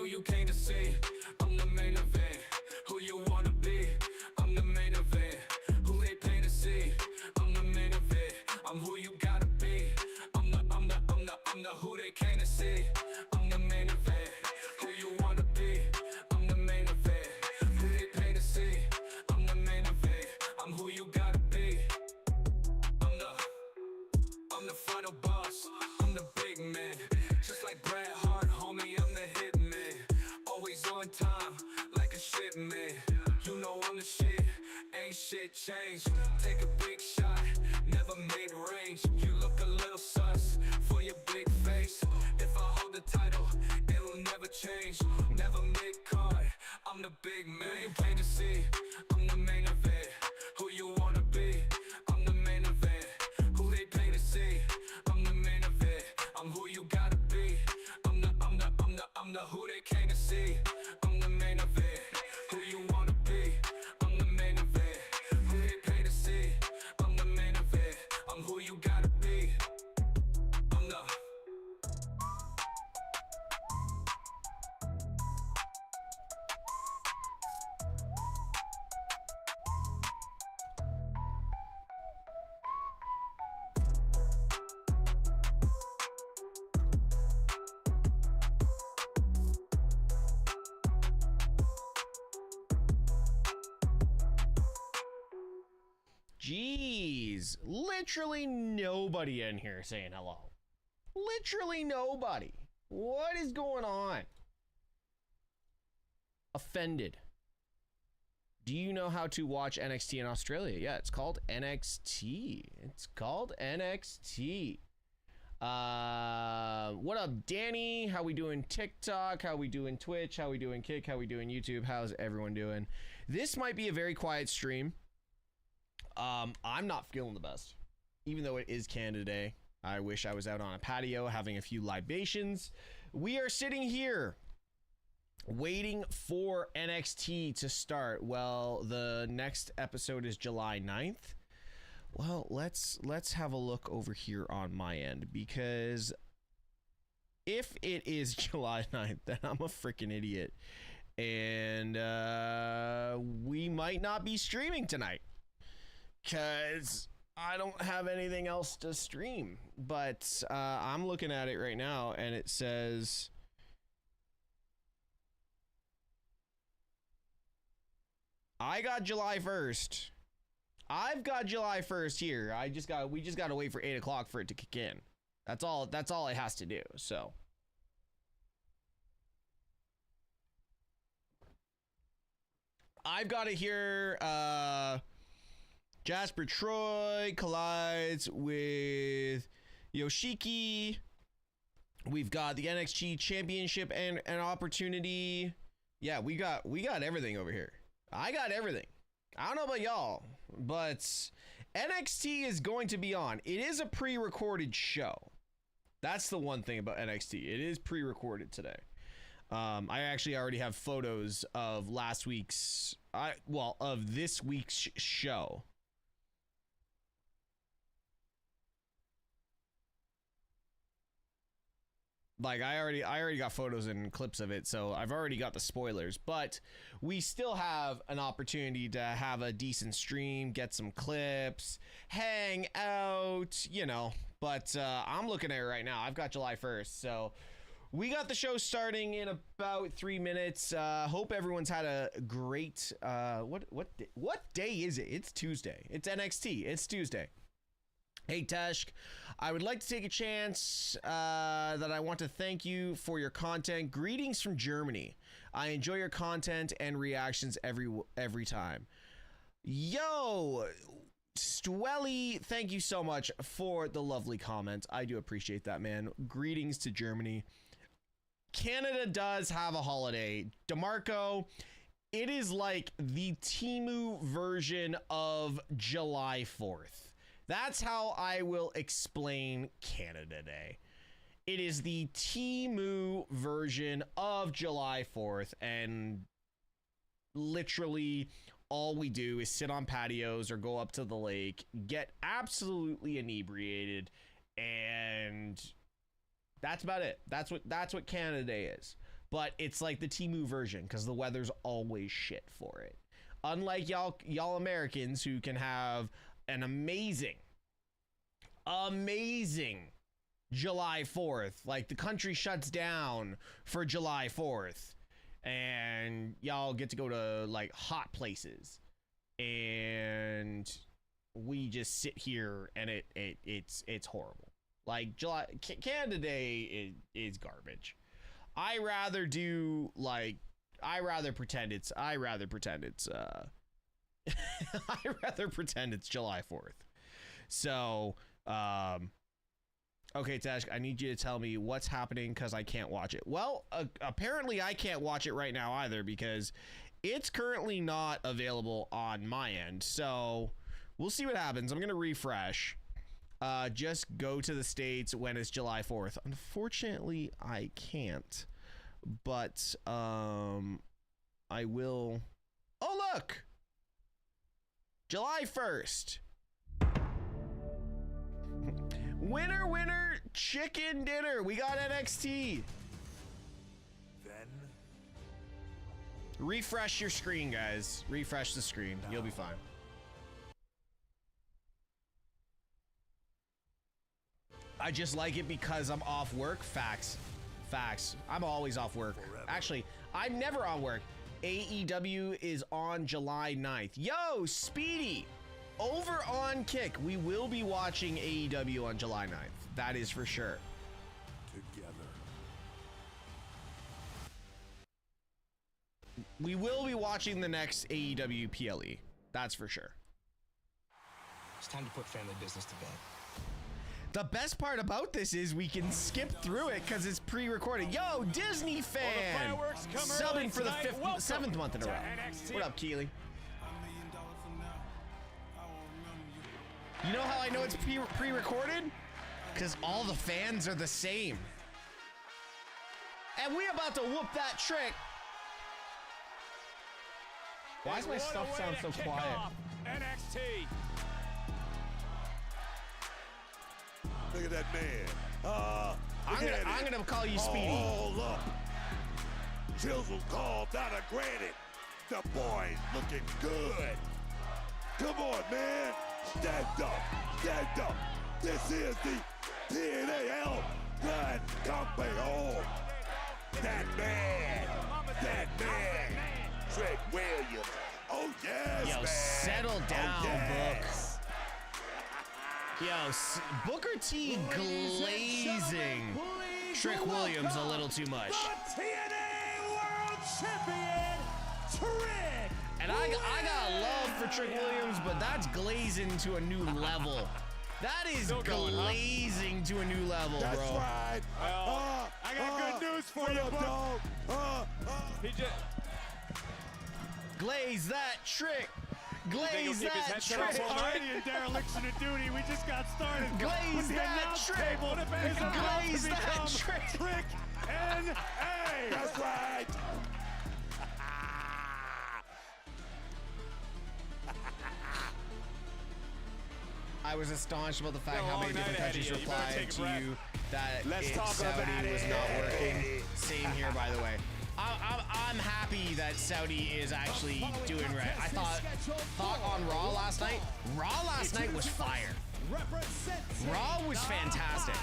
who you came to see. I'm the main event. Who you wanna be? I'm the main event. Who they pay to see? I'm the main event. I'm who you gotta be. I'm the who they came to see. I'm the main event. Who you wanna be? I'm the main event. Who they pay to see? I'm the main event. I'm who you gotta be. I'm the final boss. I'm the big man. Just like Bret Hart, homie, I'm the hit man. Always on time, like a shipment. You know I'm the shit, ain't shit changed. Take a big shot, never made range. You look a little sus for your big face. If I hold the title, it'll never change. Never mid-card, I'm the big man. You came to see, I'm the main event. Who you wanna be? I'm the main event. Who they pay to see? I'm the main event. I'm who you gotta be. I'm the who they came to see. I'm the main event. Who you wanna be? I'm the main event. Who they pay to see? I'm the main event. I'm who you gotta be. I'm the Jeez, literally nobody in here saying hello. Literally nobody. What is going on? Offended. Do you know how to watch NXT in Australia? Yeah, it's called NXT. It's called NXT. What up, Danny? How we doing TikTok? How we doing Twitch? How we doing Kick? How we doing YouTube? How's everyone doing? This might be a very quiet stream. I'm not feeling the best, even though it is Canada Day. I wish I was out on a patio having a few libations. We are sitting here waiting for NXT to start. Well, the next episode is July 9th. Well, let's have a look over here on my end, because if it is July 9th, then I'm a freaking idiot, and we might not be streaming tonight, because I don't have anything else to stream. But I'm looking at it right now, and it says I got July 1st. I've got July 1st here. We just got to wait for 8 o'clock for it to kick in. That's all it has to do. So I've got it here. Jasper Troy collides with Yoshiki. We've got the NXT Championship and an opportunity. Yeah, we got everything over here. I got everything. I don't know about y'all, but NXT is going to be on. It is a pre-recorded show. That's the one thing about NXT. It is pre-recorded today. I actually already have photos of last week's, of this week's show. Like I already got photos and clips of it, so I've already got the spoilers, but we still have an opportunity to have a decent stream, get some clips, hang out, but I'm looking at it right now. I've got July 1st, so we got the show starting in about 3 minutes. Hope everyone's had a great, what day is it? It's Tuesday. It's NXT. It's Tuesday. Hey Teshk, I would like to take a chance that I want to thank you for your content. Greetings from Germany. I enjoy your content and reactions every time. Yo, Stwelly, thank you so much for the lovely comment. I do appreciate that, man. Greetings to Germany. Canada does have a holiday. DeMarco, it is like the Temu version of July 4th. That's how I will explain Canada Day. It is the Temu version of July 4th, and literally all we do is sit on patios or go up to the lake, get absolutely inebriated, and that's about it. That's what Canada Day is. but it's like the Temu version because the weather's always shit for it. Unlike y'all Americans who can have an amazing July 4th. Like the country shuts down for July 4th and y'all get to go to like hot places and we just sit here and it's horrible. Like Canada Day is garbage. I rather pretend it's July 4th. So, okay, Teshk, I need you to tell me what's happening because I can't watch it. Well, apparently I can't watch it right now either because it's currently not available on my end. So we'll see what happens. I'm going to refresh. Just go to the States when it's July 4th. Unfortunately, I can't. But I will. Oh, look! July 1st. Winner, chicken dinner. We got NXT. Then Refresh your screen, guys. Refresh the screen. You'll be fine. I just like it because I'm off work. Facts. I'm always off work. Actually, I'm never on work. AEW is on July 9th. Yo, Speedy, over on Kick, we will be watching AEW on July 9th. That is for sure. together. We will be watching the next AEW PLE. That's for sure. It's time to put family business to bed. The best part about this is we can skip through it because it's pre-recorded. Yo, Disney fan! Subbing for the seventh month in a row. What up, Keely? You know how I know it's pre-recorded? Because all the fans are the same. And we about to whoop that trick. Why does my stuff sound so quiet? NXT. Look at that man. I'm gonna call you Speedy. Hold up. Chisel call down a granite. The boy's looking good. Come on, man. Stand up. This is the PNAL Blood Company. That man. Trick Williams. Oh, yes, Yo, man. settle down, oh, yes. Yo, Booker T glazing Trick Williams a little too much. The TNA World Champion, Trick. And I got love for Trick Williams, but that's glazing to a new level. That is glazing to a new level, bro. That's right. I got good news for you, dog. Glaze that Trick. Glaze that Trick. Already in dereliction of duty. We just got started. Glaze that Trick. Glaze that Trick. Trick NA. That's right. I was astonished about the fact how many different countries replied to you that Saudi was not working. Same here, by the way. I'm happy that Saudi is actually doing right. I thought on Raw last night. Raw last night was fire. Raw was fantastic.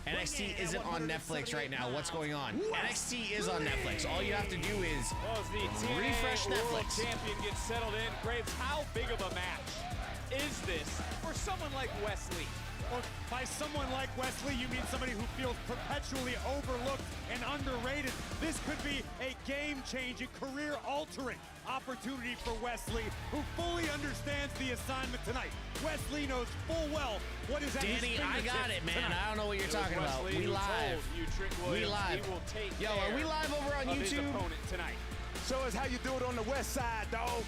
NXT isn't on Netflix right now. What's going on? NXT is on Netflix. All you have to do is refresh Netflix. Champion gets settled in. Graves, how big of a match is this for someone like Wesley? Or by someone like Wesley, you mean somebody who feels perpetually overlooked and underrated. This could be a game-changing, career-altering opportunity for Wesley, who fully understands the assignment tonight. Wesley knows full well what is at his Danny, I fingertips got it, man. tonight. I don't know what you're talking about. Wesley, We who live. told you, Trick We Williams, live. he will take Yo, are we live over on of his YouTube? opponent tonight. Show us how you do it on the west side, dog.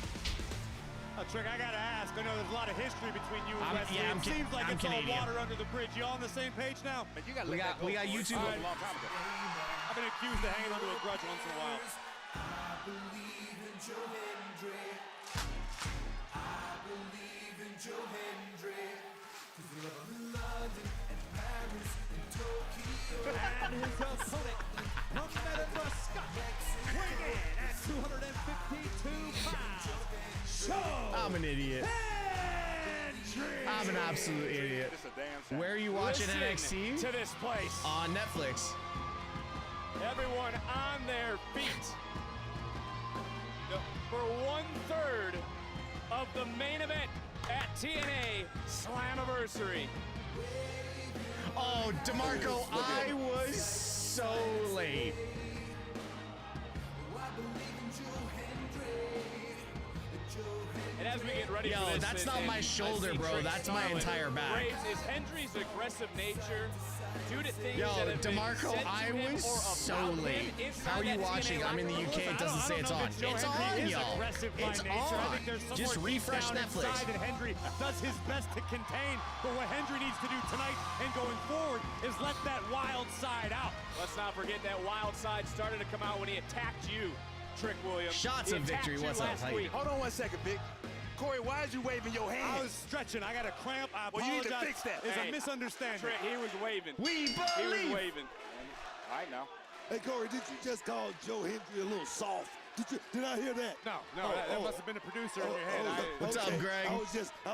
Trick, I gotta ask. I know there's a lot of history between you and Wesley. yeah, It seems like I'm it's Canadian. all water under the bridge. You all on the same page now? Man, you gotta We let got that go. YouTube. All right, a long time ago. I've been accused of hanging onto a grudge once in a while. I believe in Joe Hendrick. I believe in Joe Hendrick. 'Cause we love London and Paris and Tokyo. And his opponent from Nebraska, weighing in at 252 pounds. I'm an idiot. I'm an absolute idiot. Where are you watching Listen NXT? to this place. On Netflix. Everyone on their feet. For 1/3 of the main event at TNA Slammiversary. Oh, DeMarco, I was so late. And as we get ready Yo, for this, that's not and my I shoulder, see bro. Trick That's my smiling. entire back. Graves, is Hendry's aggressive nature due to things Yo, that have DeMarco, been said to I him was or so about him late. inside How are you that watching? TNA I'm in the locker UK. room? It doesn't say it's on. It's on, y'all. It's on. Just refresh Netflix. And Hendry does his best to contain, but what Hendry needs to do tonight and going forward is let that wild side out. Let's not forget that wild side started to come out when he attacked you, Trick Williams. Shots He of attacked victory. you What's up? last How you week. Hold on 1 second, Vic. Corey, why is you waving your hand? I was stretching. I got a cramp. I Well, you need apologize. to fix that. It's Hey, a misunderstanding. Trick, he was waving. We He was believe. waving. All right, now. Hey, Corey, did you just call Joe Hendry a little soft? Did I hear that? No, that must have been a producer in your head. What's up, Greg? I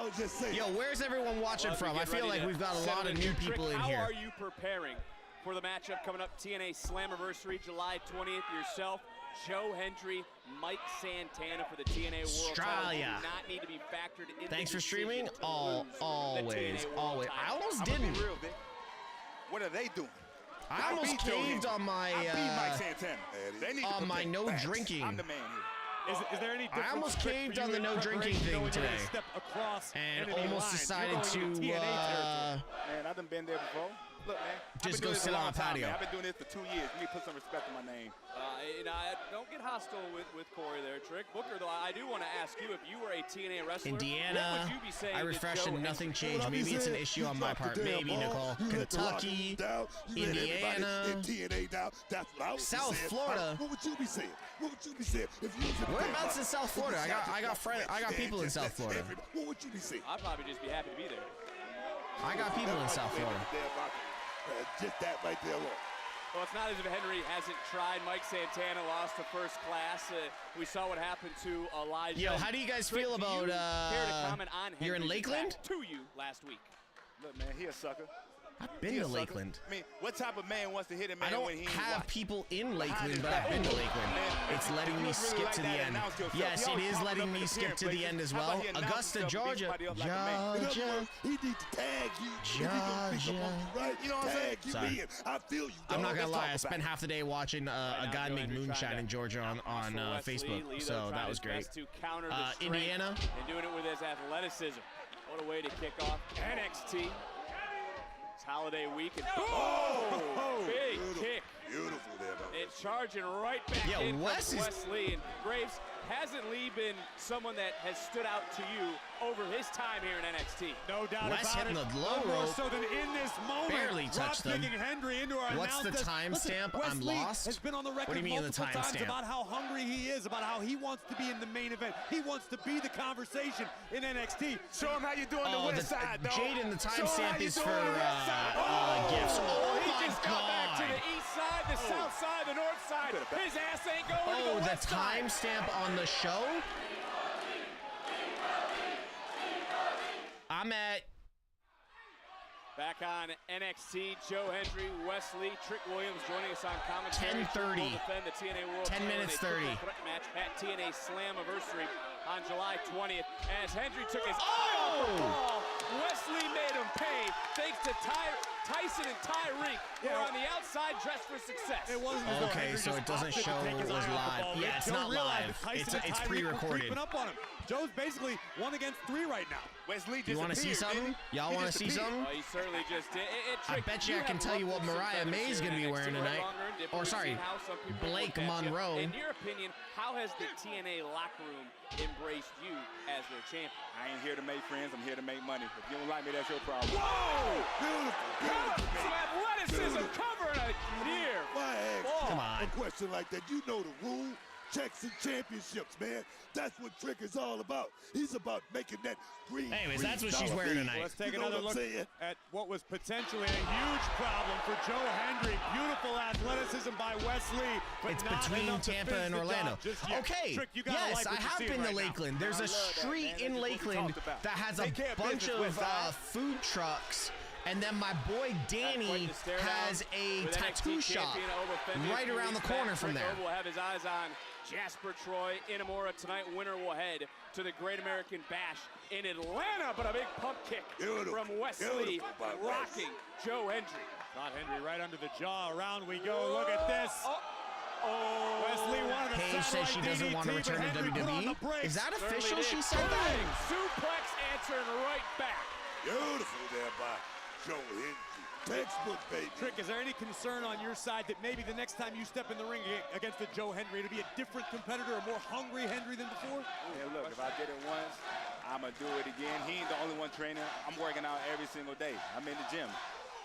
was just saying. Yo, where's everyone watching Well, as we from? I get feel ready like to we've got a settle lot of in new here, people Trick, in how here. are you preparing for the matchup coming up, TNA Slammiversary, July 20th? Yourself, Joe Hendry, Mike Santana for the TNA World title. Australia. Do not need to be factored into Thanks the for streaming. decision to Always, lose the TNA World always. I title. almost I'm gonna didn't. be real, Vic. What are they doing? I almost beat Joe caved Hendry. on my I beat Mike Santana. They need to on my protect no facts. drinking. I'm the man here. Is there any difference? almost Trick, caved for on you the in no drinking preparation, thing knowing you're gonna today. Step across and enemy almost lines? decided You're going into to TNA territory. Man, I've been there before. Look, man. I've Just been go doing this sit a on long a time, patio. man. I've been doing this for 2 years. You need to put some respect on my name. Don't get hostile with Corey there, Trick. Booker, though, I do want to ask you, if you were a TNA wrestler, Indiana. what would you be saying I to refreshed Joe and nothing Hendry? changed. Maybe it's an issue on my part. Maybe, Nicole. Kentucky, Indiana, That's what I would be South saying. Florida. What would you be saying? What would you be saying if you was in the Whereabouts damn in South Florida? I got people in South Florida. What would you be saying? I'd probably just be happy to be there. I got people in South Florida. Just that right there alone. Well, it's not as if Henry hasn't tried. Mike Santana lost to first class. We saw what happened to Elijah. Yo, how do you guys Trick, feel do you about, care to comment on you're in Henry's Lakeland? attack to you last week? Look, man, he a sucker. I've been He a to sucker. Lakeland. I mean, what type of man wants to hit a man I don't when he ain't have watching? people in Lakeland, his but I've back. been to Lakeland. Man, It's if letting you me was really skip like to the that, end. announce yourself. Yes, He it always is popping letting up in me the skip to the places. end as How about well. he announce Augusta, himself, beat Georgia. somebody else like a man? In other Georgia. words, he needs to tag you. If he gonna speak Georgia. about you, right? You know what I'm tag saying? you Sorry. in. I feel you, I'm dog. not gonna Let's lie, talk I about spent it. half the day watching a guy Joe make Hendry moonshine trying in to Georgia on Wesley, Facebook, Lee, so though, that tried was his great. best to counter the strength Indiana. and doing it with his athleticism. What a way to kick off NXT. It's holiday week and big kick. Beautiful there, dog. And charging right back Yeah, in Wes from is- Wes Lee. And Graves, hasn't Lee been someone that has stood out to you over his time here in NXT? No doubt Wes about hitting it. the low None more rope. so than in this moment. Barely touched them. Drop-kicking Hendry into our What's the announce desk. timestamp? Listen, I'm Wes Lee lost. has been on the record What do you mean the multiple times timestamp? about how hungry he is, about how he wants to be in the main event. He wants to be the conversation in NXT. Show him how you do on the west side, dog. Jaden, the Show him how timestamp you is do for on the west side. gifts. Oh He my just got back to god! the east side, the south side, the north side. His ass ain't going to Oh, the the west side. timestamp on the show? I'm at Back on NXT, Joe Hendry, Wesley, Trick Williams joining us on commentary. 10:30. Will defend the TNA World 10 title in minutes a triple 30. threat match at TNA Slammiversary on July 20th. As Hendry took his eye Oh! off the ball, Wesley made him pay thanks to Tyson and Tyreek, who are on the outside dressed for success. It wasn't as though Okay, Hendry so just it doesn't opted to show take his it was eye off the live. ball. Yeah, it's Joe not realized live. that Tyson It's and Tyreek were pre-recorded. creeping up on him. Joe's basically 1 against 3 right now. Wesley You want to see disappeared, something? didn't he? Y'all He want to see disappeared. something? Oh, he certainly just did. I bet you I can tell you what Mariah May's gonna be wearing tonight. Or sorry, Blake Monroe. In your opinion, how has the TNA locker room embraced you as their champion? I ain't here to make friends. I'm here to make money. If you don't like me, that's your problem. Some athleticism covering a year. Why ask Come on. a question like that? You know the rule. paychecks and championships, man. That's what Trick is all about. He's about making that green. Anyways, green that's what she's dollar wearing bill. tonight. Let's take You know another what look I'm saying? at what was potentially a huge problem for Joe Hendry. Beautiful athleticism by Wesley, but It's not between enough to Tampa finish and the Orlando. job just yet. Okay, Trick, you gotta yes, like I what you have see been to right now. Lakeland. There's a street in Lakeland that has a Take care of bunch business, of Westside. food trucks. And then my boy Danny has a tattoo shop right around the corner from there. Will have his eyes on Jasper Troy. Inamura tonight, winner will head to the Great American Bash in Atlanta, but a big pump kick from Wesley rocking Joe Hendry. Got Hendry right under the jaw. Around we go. Look at this. Wesley wanted a Paige says she doesn't DDT, want to but return to Hendry put on the WWE. brakes. Is that Certainly official? did. She said Bang! that? Suplex answering right back. Beautiful there by Joe Hendry. Textbook, baby. Trick, is there any concern on your side that maybe the next time you step in the ring against a Joe Hendry, it'll be a different competitor, a more hungry Hendry than before? Yeah, look, if I did it once, I'm going to do it again. He ain't the only one training. I'm working out every single day. I'm in the gym.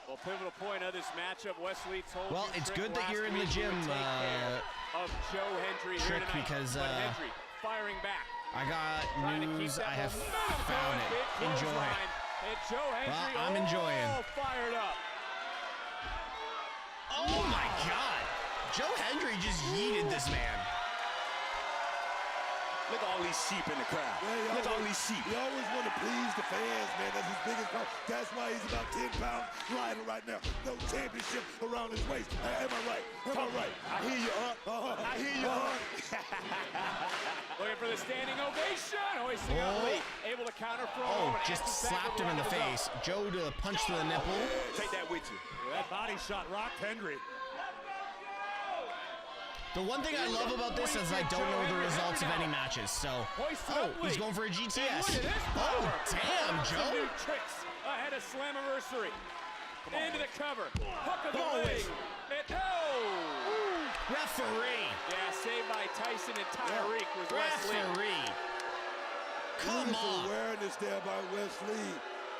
Well, pivotal point of this matchup, Wesley told Well, you, it's Trick, good that last you're in the week he gym, would take care of Joe Hendry here Trick, tonight. because, But Hendry firing back. I got Trying to keep news. that I have momentum found going. it. Big Enjoy. clothesline. And Joe Hendry, I'm enjoying. Fired up. Oh my God! Joe Hendry just yeeted this man. Look at all these sheep in the crowd. Yeah, Look at all these sheep. He always want to please the fans, man. That's his biggest problem. That's why he's about 10 pounds lighter right now. No championship around his waist. Am I right? Am I right? I hear you, I hear you, Looking for the standing ovation. Hoisting up late. Able to counter from. Oh, just slapped him in the face. Joe to a punch to the nipple. Take that with you. That body shot rocked Hendry. The one thing I love about this is I don't know the results of any matches, so... Oh, he's going for a GTS. Oh, damn, Some Joe. new tricks ahead of Slammiversary. Into the cover. Hook of the Come on, leg. And Referee. Yeah, saved by Tyson and Tyreek was Wesley. Referee. Come Beautiful on. awareness there by Wesley.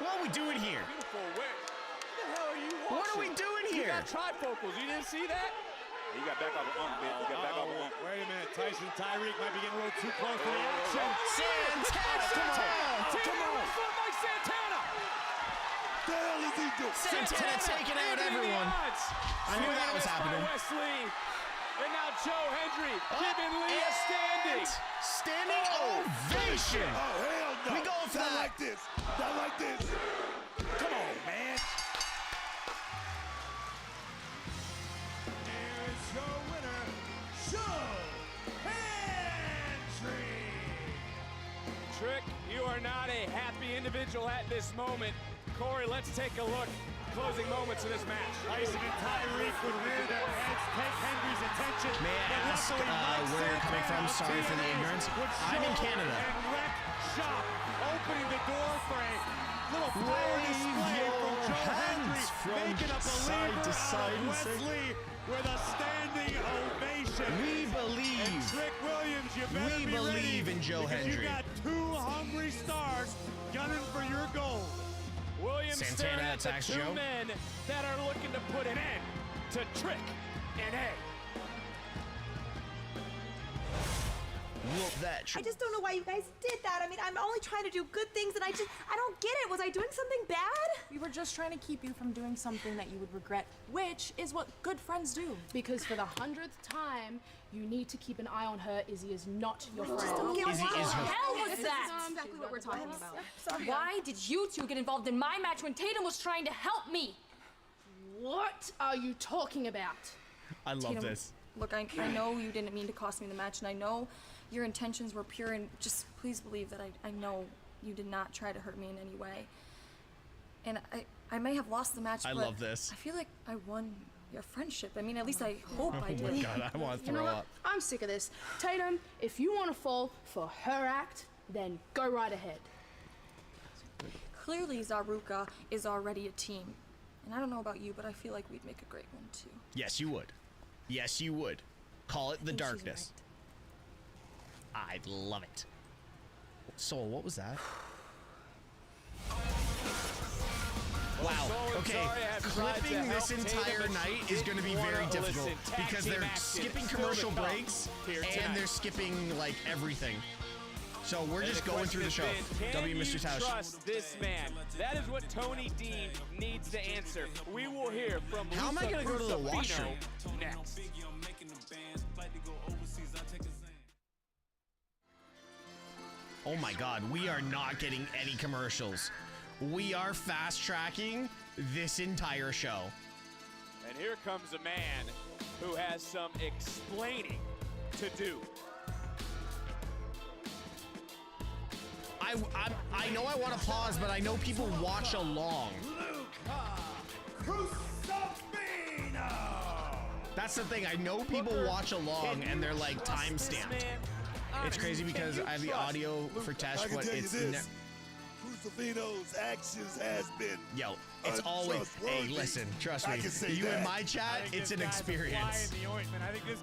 What are we doing here? Beautiful way. What the hell are you watching? What are we doing You here? got trifocals. You didn't see that? He got back off the ump, man. He got back off the ump. Wait a minute, Tyson Tyreek might be getting a little too close to the action. Santana, come on. Come on. Foot by Santana. The hell is he doing? Santana taking out everyone. I knew that was happening. Wesley. And now Joe Hendry giving Lee a standing. Standing ovation. Oh, hell no. We going for Not that. like this. Not like this. Come on, man. Here's your winner, Joe Hendry. Trick, you are not a happy individual at this moment. Corey, let's take a look. Closing moments of this match. Tyson and Tyreek would rear their heads, take Hendry's attention. May I but ask, luckily Mike where you're coming from? Santana Sorry for the TNA ignorance. would I'm in show Canada. And wreck shop, opening the door for a little fire Wave display your from Joe Hendry, hands from making a side believer to out side of and say- Wesley with a standing ovation. We And believe. Trick Williams, you better We be believe ready in Joe because Hendry. You got two hungry stars gunning for your gold. Williams Santana staring at the attacks two Joe. men that are looking to put an end to Trick and A. Whoop that. I just don't know why you guys did that. I mean, I'm only trying to do good things, and I don't get it. Was I doing something bad? We were just trying to keep you from doing something that you would regret, which is what good friends do. Because for the 100th time, you need to keep an eye on her. Izzy is not your friend. Izzy is her. hell was This is that? exactly what we're talking about. Sorry. Why did you two get involved in my match when Tatum was trying to help me? What are you talking about? I love Tatum, this. Look, I know you didn't mean to cost me the match, and I know your intentions were pure, and just please believe that I know you did not try to hurt me in any way. And I may have lost the match, I but love this. I feel like I won your friendship. I mean, at least I hope I Oh did. my God, I want to You know throw what? up. I'm sick of this. Tatum, if you want to fall for her act, then go right ahead. Clearly, Zaruka is already a team. And I don't know about you, but I feel like we'd make a great one, too. Yes, you would. Yes, you would. Call it the I think she's darkness. I'd love it. Soul, what was that? Wow. Okay, clipping this entire night is going to be very difficult because they're skipping commercial breaks and they're skipping like everything. So we're just going through the show. MrTeshk. Trust this man. That is what Tony Dean needs to answer. We will hear from How am I going to go to the washroom next? Oh my God, we are not getting any commercials. We are fast tracking this entire show. And here comes a man who has some explaining to do. I know I want to pause, but I know people watch along. That's the thing. I know people watch along and they're like time stamped. It's crazy because I have the audio for Tesh, but it's Crucifino's actions has been. Yo, it's always. Hey, listen, trust me. You in my chat, it's an experience.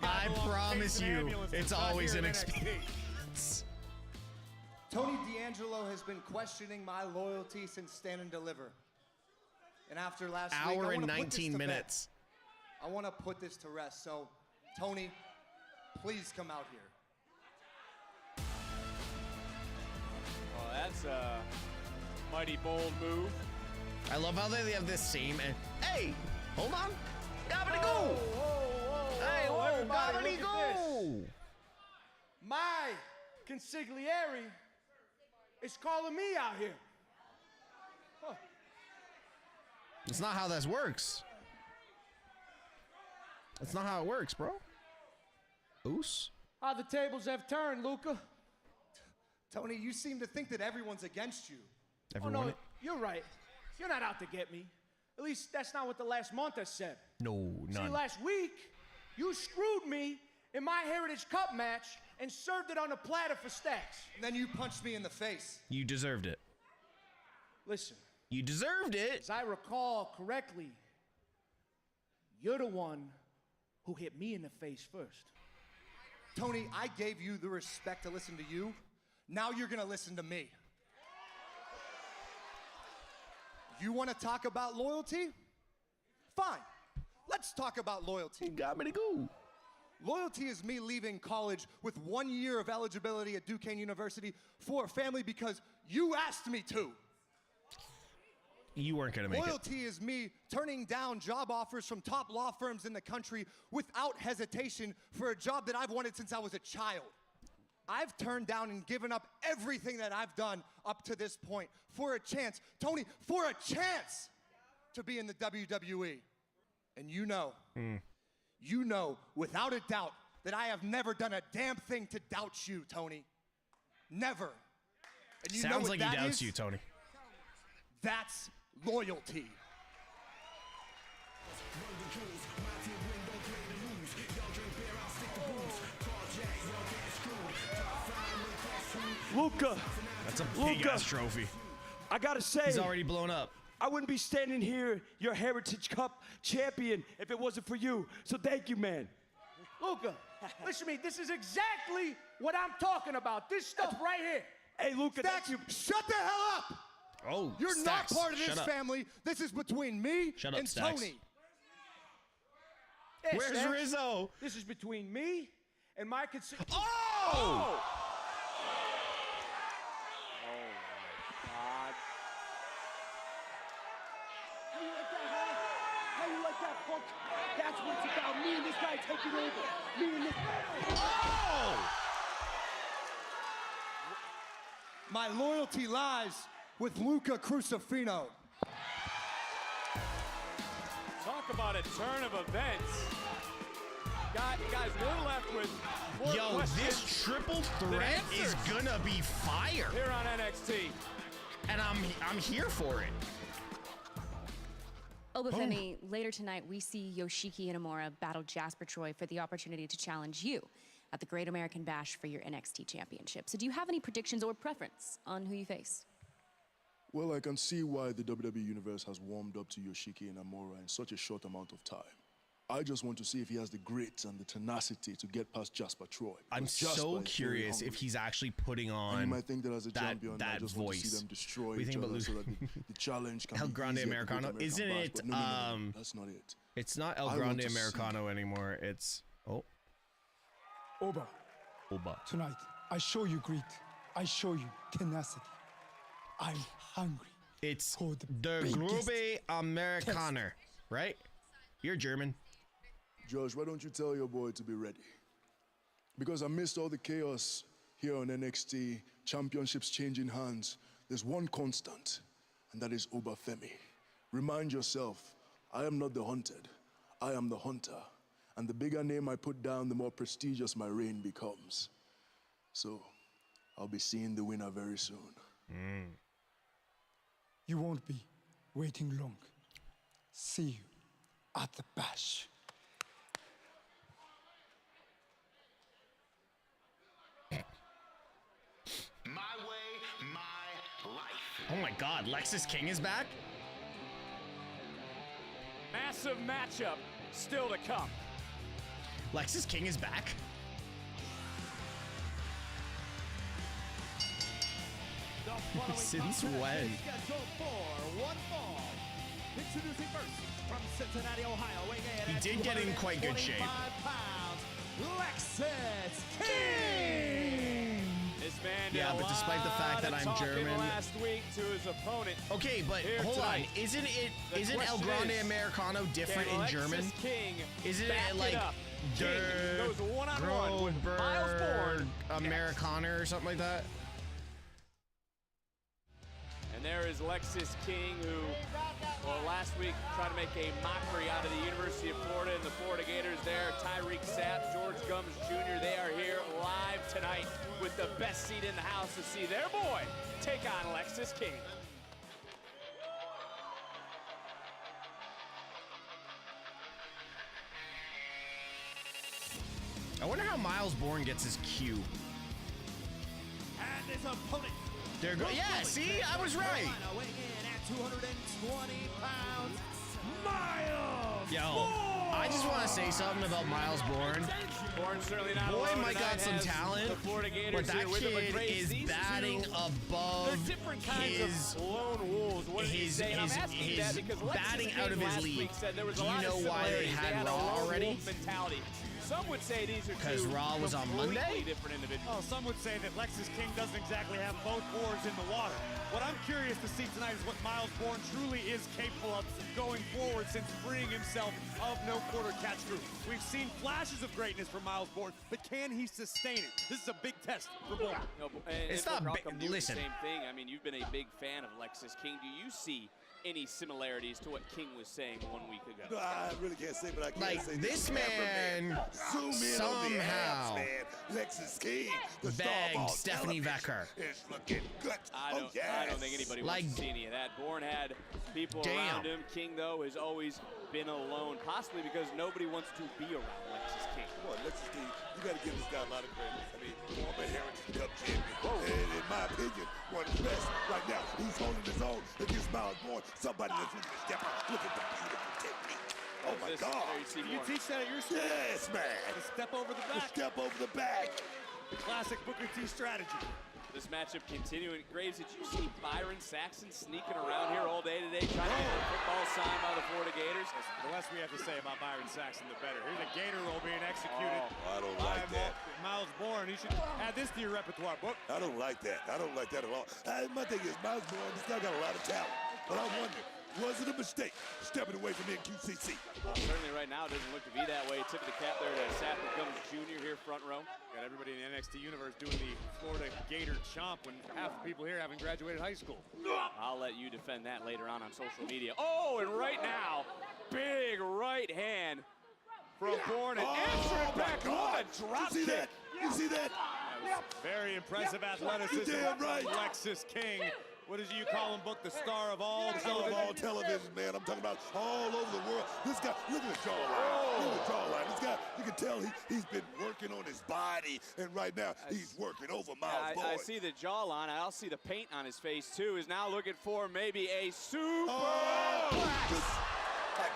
I promise you, it's always an experience. Tony D'Angelo has been questioning my loyalty since Stand and Deliver. And after last week, hour and 19 minutes. I want to put this to rest. So, Tony, please come out here. Oh, that's a mighty bold move. I love how they have this same. Hey, hold on. Gobbity-goo! Hey, whoa, gobbity-goo! My consigliere is calling me out here. Huh. It's not how this works. That's not how it works, bro. Oos? How the tables have turned, Luca. Tony, you seem to think that everyone's against you. Everyone? Oh, no, you're right. You're not out to get me. At least that's not what the last month has said. No, none. See, last week, you screwed me in my Heritage Cup match and served it on a platter for Stacks. And then you punched me in the face. You deserved it. Listen. You deserved it. As I recall correctly, you're the one who hit me in the face first. Tony, I gave you the respect to listen to you. Now you're gonna listen to me. You wanna talk about loyalty? Fine. Let's talk about loyalty. You got me to go. Loyalty is me leaving college with 1 year of eligibility at Duquesne University for a family because you asked me to. You weren't gonna make Loyalty is me turning down job offers from top law firms in the country without hesitation for a job that I've wanted since I was a child. I've turned down and given up everything that I've done up to this point for a chance, Tony, for a chance to be in the WWE. And you know without a doubt that I have never done a damn thing to doubt you, Tony. Never. And you know Sounds what like he that doubts is? you, Tony. That's loyalty. Luca. That's a big ass trophy. I gotta say, he's already blown up. I wouldn't be standing here, your Heritage Cup champion, if it wasn't for you. So thank you, man. Luca, listen to me. This is exactly what I'm talking about. This stuff right here. Hey, Luca, Stacks, shut the hell up. Oh, you're Stacks, not part of this shut up. family. This is between me Shut up, and Stacks. Tony. Hey, Where's Stacks, Rizzo? This is between me and my Oh! How you like that, punk? That's what it's about. Me and this guy taking over. Me and this. Oh! My loyalty lies with Luca Crucifino. Talk about a turn of events. Guys, we're left with more Yo, questions this triple than threat is answers gonna be fire. here on NXT. And I'm here for it. Obafemi, later tonight we see Yoshiki Inamura battle Jasper Troy for the opportunity to challenge you at the Great American Bash for your NXT Championship. So do you have any predictions or preference on who you face? Well, I can see why the WWE Universe has warmed up to Yoshiki Inamura in such a short amount of time. I just want to see if he has the grit and the tenacity to get past Jasper Troy. I'm Because Jasper so is very curious if hungry. he's actually putting on And you might think that as a champion, I that just voice. want to see them destroy What do you each think about other Luke? so that the challenge can El be Grande easier to go to Americano? American Isn't Bash, it? but no, that's not it. It's not El I want Grande to see- Americano anymore. It's Oba, Oba. tonight, I show you grit. I show you tenacity. I'm hungry. It's for the the biggest Grube Amerikaner, right? You're German. Josh, why don't you tell your boy to be ready? Because I missed all the chaos here on NXT, championships changing hands. There's one constant, and that is Obafemi. Remind yourself, I am not the hunted, I am the hunter. And the bigger name I put down, the more prestigious my reign becomes. So, I'll be seeing the winner very soon. You won't be waiting long. See you at the bash. My way, my life. Oh my God, Lexis King is back? Massive matchup still to come. Lexis King is back? Since when? Scheduled for one fall. Introducing first from Cincinnati, Ohio, weighing in He at did get in quite good shape. 225 pounds, Lexis King. This man Yeah, did a but despite the fact lot that of I'm talking German- last week to his opponent. Okay, but Here hold tonight. on. Isn't The El question Grande is, Americano different can in Lexis German? King Isn't back it like up? King Der goes one-on-one with Miles Bourne. Amerikaner or something like that? And there is Lexis King, who, well, last week tried to make a mockery out of the University of Florida and the Florida Gators there. Tyreek Sapp, George Gumbs Jr., they are here live tonight with the best seat in the house to see their boy take on Lexis King. I wonder how Miles Bourne gets his cue. And his opponent. There go. Yeah, see, I was right. Carolina, weighing in at 220 pounds, Miles Yo, Bourne. I just want to say something about Miles Bourne. Bourne certainly not Boy alone might tonight got some as talent, the Florida Gators but that here with him. A kid great is season. batting above They're different kinds his of lone wolves. What did he say? And I'm asking that because Lexis batting King out of his last league. week said there was Do a you lot know of why they similarities. had a Raw lone already? wolf mentality. Some would say these are 'Cause two Raw was on completely Monday? different individuals. Oh, some would say that Lexis King doesn't exactly have both oars in the water. What I'm curious to see tonight is what Miles Bourne truly is capable of going forward since freeing himself of no quarter catch group. We've seen flashes of greatness from Miles Bourne, but can he sustain it? This is a big test for Bourne. No, It's and not Brock, big- I'm doing listen. the same thing. I mean, you've been a big fan of Lexis King. Do you see any similarities to what King was saying 1 week ago? No, I really can't say, but I can Like, say this cameraman. man Zoom in on the abs, somehow man. Lexis King, the star of bagged all Stephanie television, Vecker. is looking good. I Oh, don't yes. think anybody Like- wants to see any of that. Bourne had people Damn. around him. King, though, has always been alone, possibly because nobody wants to be around Lexis King. Come on, Lexis King, you got to give this guy a lot of credit. I mean, former Heritage Cup champion. And in my opinion, one of the best right now. He's holding his own against Miles Bourne. Somebody that's looking to step up. Look at the beautiful technique. Oh, my God. There you see You more. teach that at your school? Yes, man. The step over the The back. step over the back. Classic Booker T strategy. This matchup continuing. Graves, did you see Byron Saxon sneaking around here all day today trying to get a football signed by the Florida Gators? The less we have to say about Byron Saxon, the better. Here's a Gator roll being executed. I don't by like that. Miles Bourne. You should add this to your repertoire book. I don't like that. I don't like that at all. My thing is, Miles Bourne, this guy got a lot of talent. But I wonder, was it a mistake stepping away from NQCC? Certainly right now it doesn't look to be that way. Tip of the cap there to Sapper Gumbs Jr. here front row. Got everybody in the NXT universe doing the Florida Gator chomp when half the people here haven't graduated high school. I'll let you defend that later on social media. Oh, and right now, big right hand from Bourne and answering back with a drop You see kick. that? You see that? Very impressive athleticism. You're damn right. Lexis King. What did you call him, Book? The star of all Star of television? all television, man. I'm talking about all over the world. This guy, look at the jawline. Look at the jawline. This guy, you can tell he's been working on his body, and right now he's working over Miles Bourne. I see the jawline. I also see the paint on his face, too. Is now looking for maybe a super.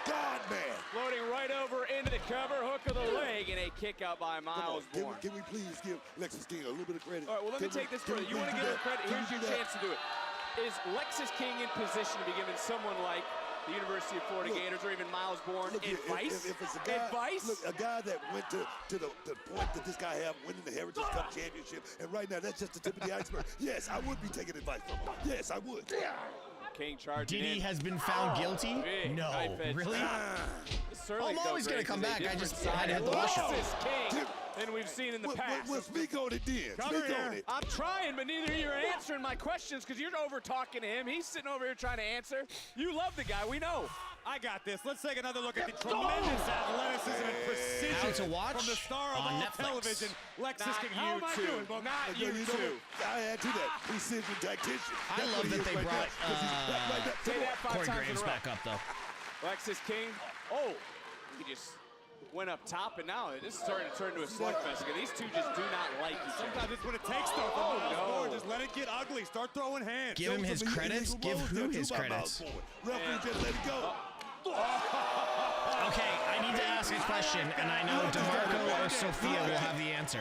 God, man. Floating right over into the cover, hook of the leg, and a kick out by Miles Bourne. Can we please give Lexus King a little bit of credit? All right, well, let me take this further. You want to give him credit? Here's your chance to do it. Is Lexus King in position to be giving someone like the University of Florida Gators or even Miles Bourne advice? If it's a guy, advice? Look, a guy that went to the point that this guy have winning the Heritage Cup championship, and right now that's just the tip of the iceberg. Yes, I would be taking advice from him. Yes, I would. King charging Diddy in. has been found guilty? Big No, knife edge. really? Certainly I'm always going to come back. I just had to hit the Lexus wall. King than we've seen in the past. Well, speak on it then. Cover Speak on here. it. I'm trying, but neither of you are answering my questions because you're over talking to him. He's sitting over here trying to answer. You love the guy, we know. I got this. Let's take another look at the tremendous athleticism and precision How to watch from the star of on all Netflix. television, Lexus Not King. How am I you two. doing, Book? Not you two. I add to that. Precision tactician. I love that they brought Say that 5 Corey times in a Graves row. back up, though. Lexus King. Oh, he just went up top, and now this is starting to turn into a slugfest. These two just do not like each other. Sometimes it's what it takes, though. Oh, Miles no. Bourne. Just let it get ugly. Start throwing hands. Give him his credits. Give who his credits. Referee just let it go. Okay, I need to ask a question, and I know DeMarco or Sophia will have the answer.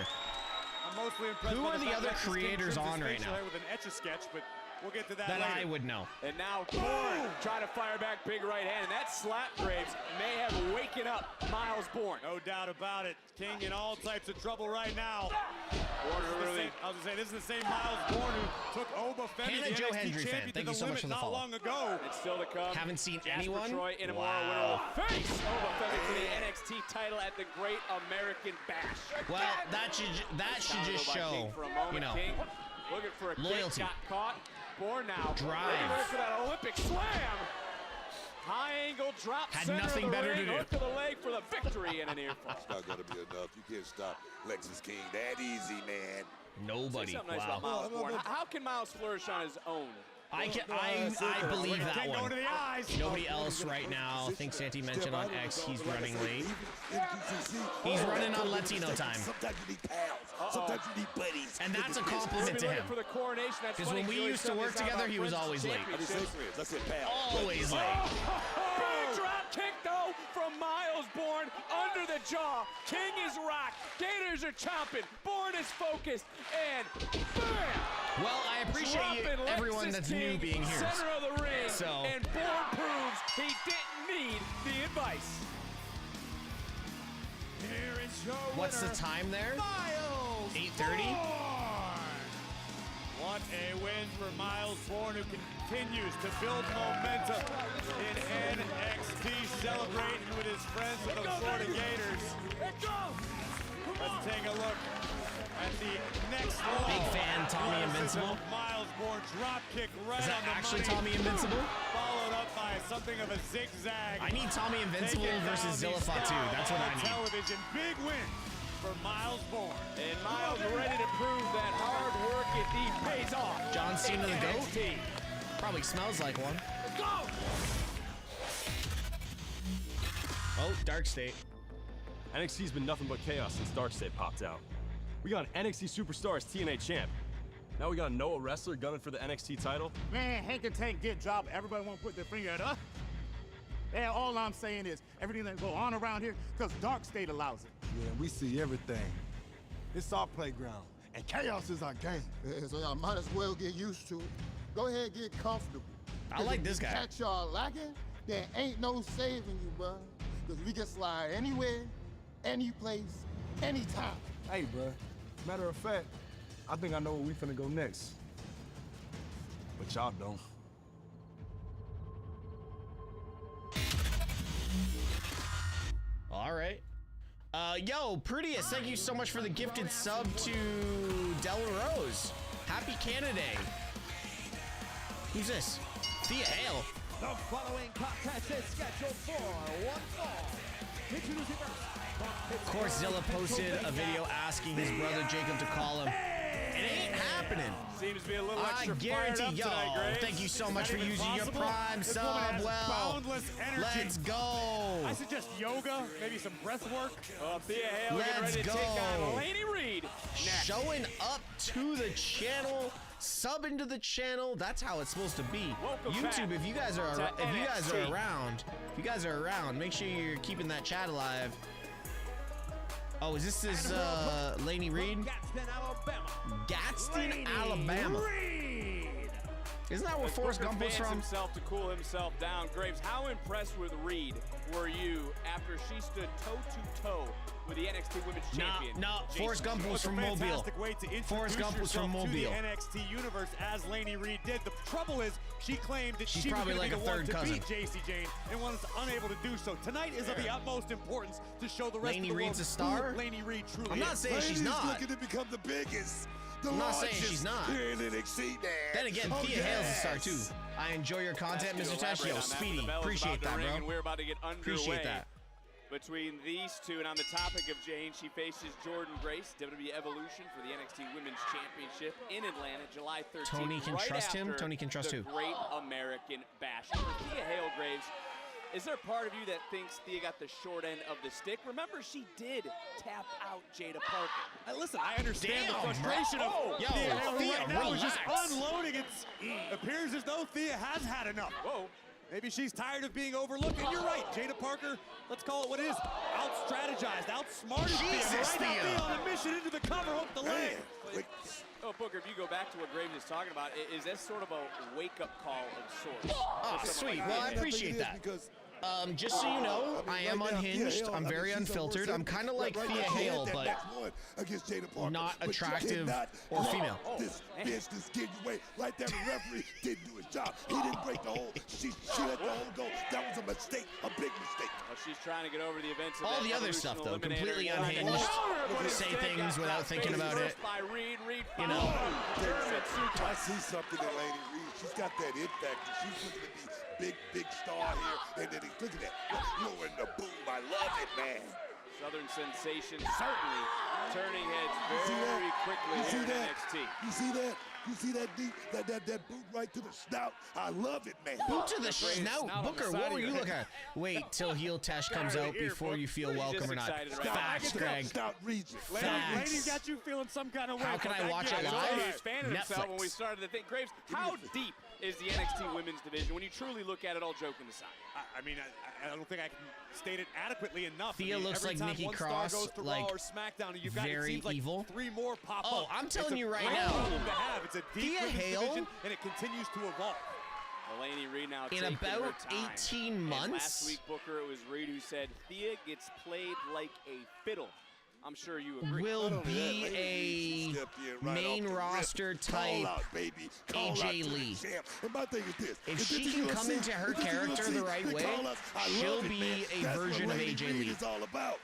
I'm mostly impressed Who by are the fact other Lexus King creators trims his on right facial now? hair with an Etch-a-Sketch, but we'll get to that That later. I would know. And now Bourne trying to fire back big right hand, and that slap Graves may have waken up Miles Bourne. No doubt about it. King in all types of trouble right now. Bourne really. I was gonna say, this is the same Miles Bourne who took Oba Femi, Hannah the Joe NXT Hendry fan, champion, thank to you the so much limit for the not follow. long ago. It's still to come. Haven't seen Jasper anyone? Troy Inamura Wow. winner will face Oba Femi for the NXT title at the Great American Bash. Well, that should just By show, King for a moment. you know, King looking for a loyalty. kick, got caught. Bourne now. Drive. Ready to go for that Olympic slam. High angle drop, Had center nothing of the better ring, to do. hook of the leg for the victory and an ear fall. It's not gonna be enough. You can't stop Lexus King that easy, man. Nobody. Say something nice Wow. about Miles Bourne. How can Miles flourish on his own? I believe that King going one. to the eyes. Nobody else right now thinks Santi mentioned on X he's running late. He's running on Latino time. Sometimes you need pals. Sometimes you need buddies. And that's a compliment to him. For the coronation, that's Because funny. when we Joey used to said work it's not together, about he was friends, always late. I didn't say friends. I said pals. Always late. Big drop kick, though, from Miles Bourne under the jaw. King is rocked. Gators are chomping. Bourne is focused. And bam! Well, I appreciate Dropping everyone Lexus that's King, new being here. Center of the ring. So- And Bourne proves he didn't need the advice. Here is your What's the winner, time there? Miles 8:30? Bourne. What a win for Miles Bourne, who continues to build momentum in NXT, celebrating with his friends of the Florida Gators. Let's take a look at the next level. Big fan, Tommy athleticism Invincible. of Miles Bourne drop kick right Is that on the actually money. Tommy Invincible? Followed up by something of a zigzag. I need Tommy Invincible Taking versus down the Zilla Fatu. star That's what of I need. Television, big win for Miles Bourne. And Miles ready to prove that hard work indeed pays off. John Cena the GOAT? NXT. Probably smells like one. Go! Oh, Dark State. NXT's been nothing but chaos since Darkseid popped out. We got an NXT superstar as TNA champ. Now we got a Noah wrestler gunning for the NXT title. Man, Hank and Tank get dropped. Everybody want to put their finger at us. And all I'm saying is everything that go on around here, because Dark State allows it. Yeah, we see everything. It's our playground, and chaos is our game. Yeah, so y'all might as well get used to it. Go ahead, get comfortable. I like this guy. If you catch y'all lacking, there ain't no saving you, bro. Because we can slide anywhere, any place, anytime. Hey, bruh. Matter of fact, I think I know where we finna go next. But y'all don't. All right. Yo, Prettiest, thank you so much for the gifted sub to Del Rose. Happy Canada Day. Who's this? Thea Hale. The following contest is scheduled for one fall. Introducing first. Of course, Zilla posted a video asking his brother Jacob to call him. It ain't happening. happening. Seems to be a little I extra guarantee, fired up yo, tonight, Graves. thank you so Is much that for even using your possible? Prime This sub. woman has Well, boundless energy. let's go. I suggest yoga, maybe some breath work. Thea Hale getting Let's ready to go. take on Laney Reed. Next. Showing up to the channel, sub into the channel. That's how it's supposed to be. Welcome YouTube, back if you guys are to NXT. around, make sure you're keeping that chat alive. Oh, is this Laney Reed? Gadsden, Alabama. Isn't that where Forrest Gump was from? Himself to cool himself down. Graves, how impressed with Reed were you after she stood toe-to-toe with the NXT Women's Champion? No, Forrest Gump was from Mobile. Fantastic way to Forrest Gump was from yourself to Mobile. the NXT universe as Laney Reed did. The trouble is, she claimed that She's she was probably going to like be a the one third to cousin. beat JC Jane and was unable to do so. Tonight is of the utmost importance to show the rest Laney of the Reed's world a star? who Laney Reed truly I'm not is. saying she's not. looking to become the biggest. The I'm not saying largest she's not. here in NXT, man. Then again, Oh, Thea Hale's a yes. star too. I enjoy your content, Ask you Mr. to Tesh. elaborate Yo, on that, but Speedy. the bell is Appreciate about to that, ring, bro. And we're about to get underway. Appreciate that. Between these two, and on the topic of Jane, she faces Jordan Grace, WWE Evolution for the NXT Women's Championship in Atlanta, July 13th. Tony can right trust him. after Tony can trust the who? Great American Bash. For Thea Hale, Graves, is there a part of you that thinks Thea got the short end of the stick? Remember, she did tap out Jada Parker. Listen, I understand Damn, the frustration bro. of Yo, Thea Hale, who Thea, right now is just relax. unloading. It appears as though Thea has had enough. Whoa. Maybe she's tired of being overlooked. And you're right, Jada Parker, let's call it what it is, out-strategized, outsmarted Jesus, Thea. Right now, Thea. Thea on a mission into the cover, hook the leg. Oh, Booker, if you go back to what Graves is talking about, is that sort of a wake-up call of sorts? Oh, for someone sweet. like Well, I Thea? appreciate that. Just so you know, I am unhinged. I'm very unfiltered. I'm kind of like Thea Hale, but not attractive or female. This bitch just gave you away right there. The referee didn't do his job. He didn't break the hole. She let the hole go. That was a mistake, a big mistake. Well, she's trying to get over the events of All that the other Evolution stuff, though, Eliminator. completely Trying to unhinged. counter, Say but things instead without got thinking face about first it. By Reed. You know. German suplex. I see something in Laney Reed. She's got that it factor. She's looking to be big star here. And then look at that. Lowering the boom. I love it, man. Southern Sensation certainly turning heads very quickly You see here in that? NXT. You see that? You see that deep, that boot right to the snout? I love it, man. Boot to the snout snout. on the Booker, side what of were your you head. looking at? Wait till heel Tesh comes out before you feel welcome or not. excited right now. Facts, Greg. Snout region. Lady's got you feeling some kind of way. How can I watch it I told live? you he expanded himself when we Netflix. started to think. Graves, how deep is the NXT Women's Division when you truly look at it, all joking aside? I mean, I don't think I can state it adequately enough. Thea I mean, looks every like time Nikki one Cross, star goes to like, Raw or SmackDown, and you've got, it very seems like evil. 3 more pop Oh, up. I'm telling It's a you right great now, problem to have. It's a deep Thea women's Hale, division, and it continues to evolve. Laney Reed now in taking about her time. 18 And months. last week, Booker, it was Reed who said Thea gets played like a fiddle. I'm sure you agree. will be a main roster type AJ Lee. And my thing is this. If she can come into her character the right way, she'll be a version of AJ Lee. It's all about.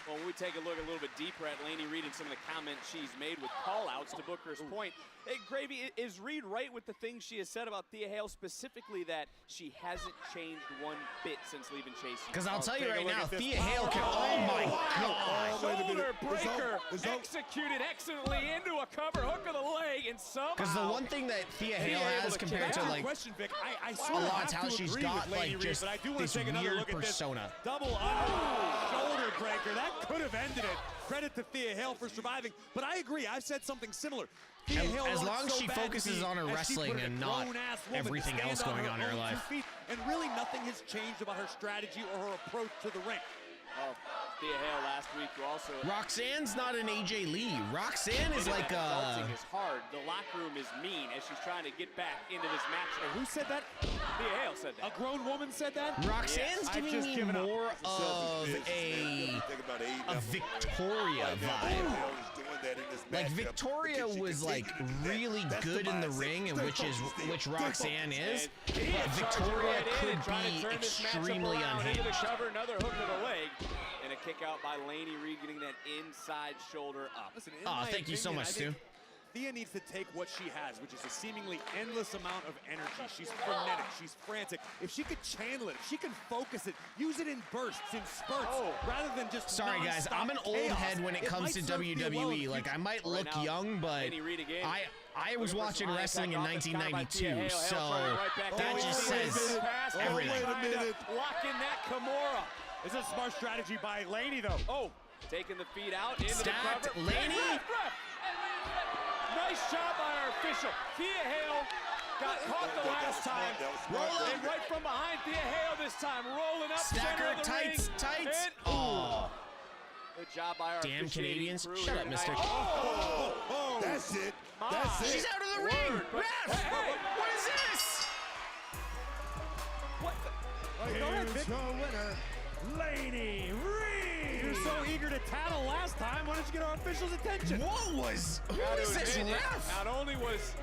Well, when we take a look a little bit deeper at Laney Reed and some of the comments she's made with call-outs to Booker's point, hey, Gravy, is Reed right with the things she has said about Thea Hale, specifically that she hasn't changed one bit since leaving Chase? Because I'll tell you right now, this. Thea Hale can. Oh my God! Shoulder breaker It's over. executed excellently into a cover hook of the leg, and somehow. Because the one thing that Thea Hale has compared to like question, Vic. I a sort of lot have of talent, to she's agree got with Laney like Reed, just but I do want this to take another weird look at this persona. double shoulder breaker. That could have ended it. Credit to Thea Hale for surviving. But I agree. I've said something similar. Thea And Hale as wants long as so she bad to focuses be, on her as she wrestling put it, a and not grown-ass woman to everything stand else going on in her own life. 2 feet, and really nothing has changed about her strategy or her approach to the ring. Oh, Thea Hale last week who also. Roxanne's not an AJ Lee. Roxanne is like Belting is hard. The locker room is mean as she's trying to get back into this match. And who said that? Thea Hale said that. A grown woman said that? Roxanne's I've giving just me given up. more of a Victoria vibe. Like Victoria was like really good in the ring, and which Roxanne is. But Victoria could be extremely Into the unhinged. cover, another hook to the leg, and a kick out by Laney Reed, getting that inside shoulder up. Listen, in Oh, my thank you so opinion, much, I Stu. think Thea needs to take what she has, which is a seemingly endless amount of energy. She's frenetic, she's frantic. If she could channel it, if she can focus it, use it in bursts, in spurts, rather than just Sorry guys, I'm an old head when it comes to WWE. Like I might look young, but I was watching wrestling in 1992, so that just says everything. Wait a minute. Locking that Kimura. This is a smart strategy by Laney, though. Oh, taking the feet out into Stacked, the cover. Laney. Nice job by our official. Thea Hale got caught the last time. And right from behind Thea Hale this time, rolling up center of the tights, ring. tights. And, oh. Good job by our Damn Canadians. crew Shut up, tonight. MrTeshk. Oh. That's it. That's it. She's out of the ring. Ref, what is this? What the? Go ahead, Vic. Your winner, Laney Reed. You were so eager to tattle last time. Why don't you get our official's attention? Who is this ref? Not only was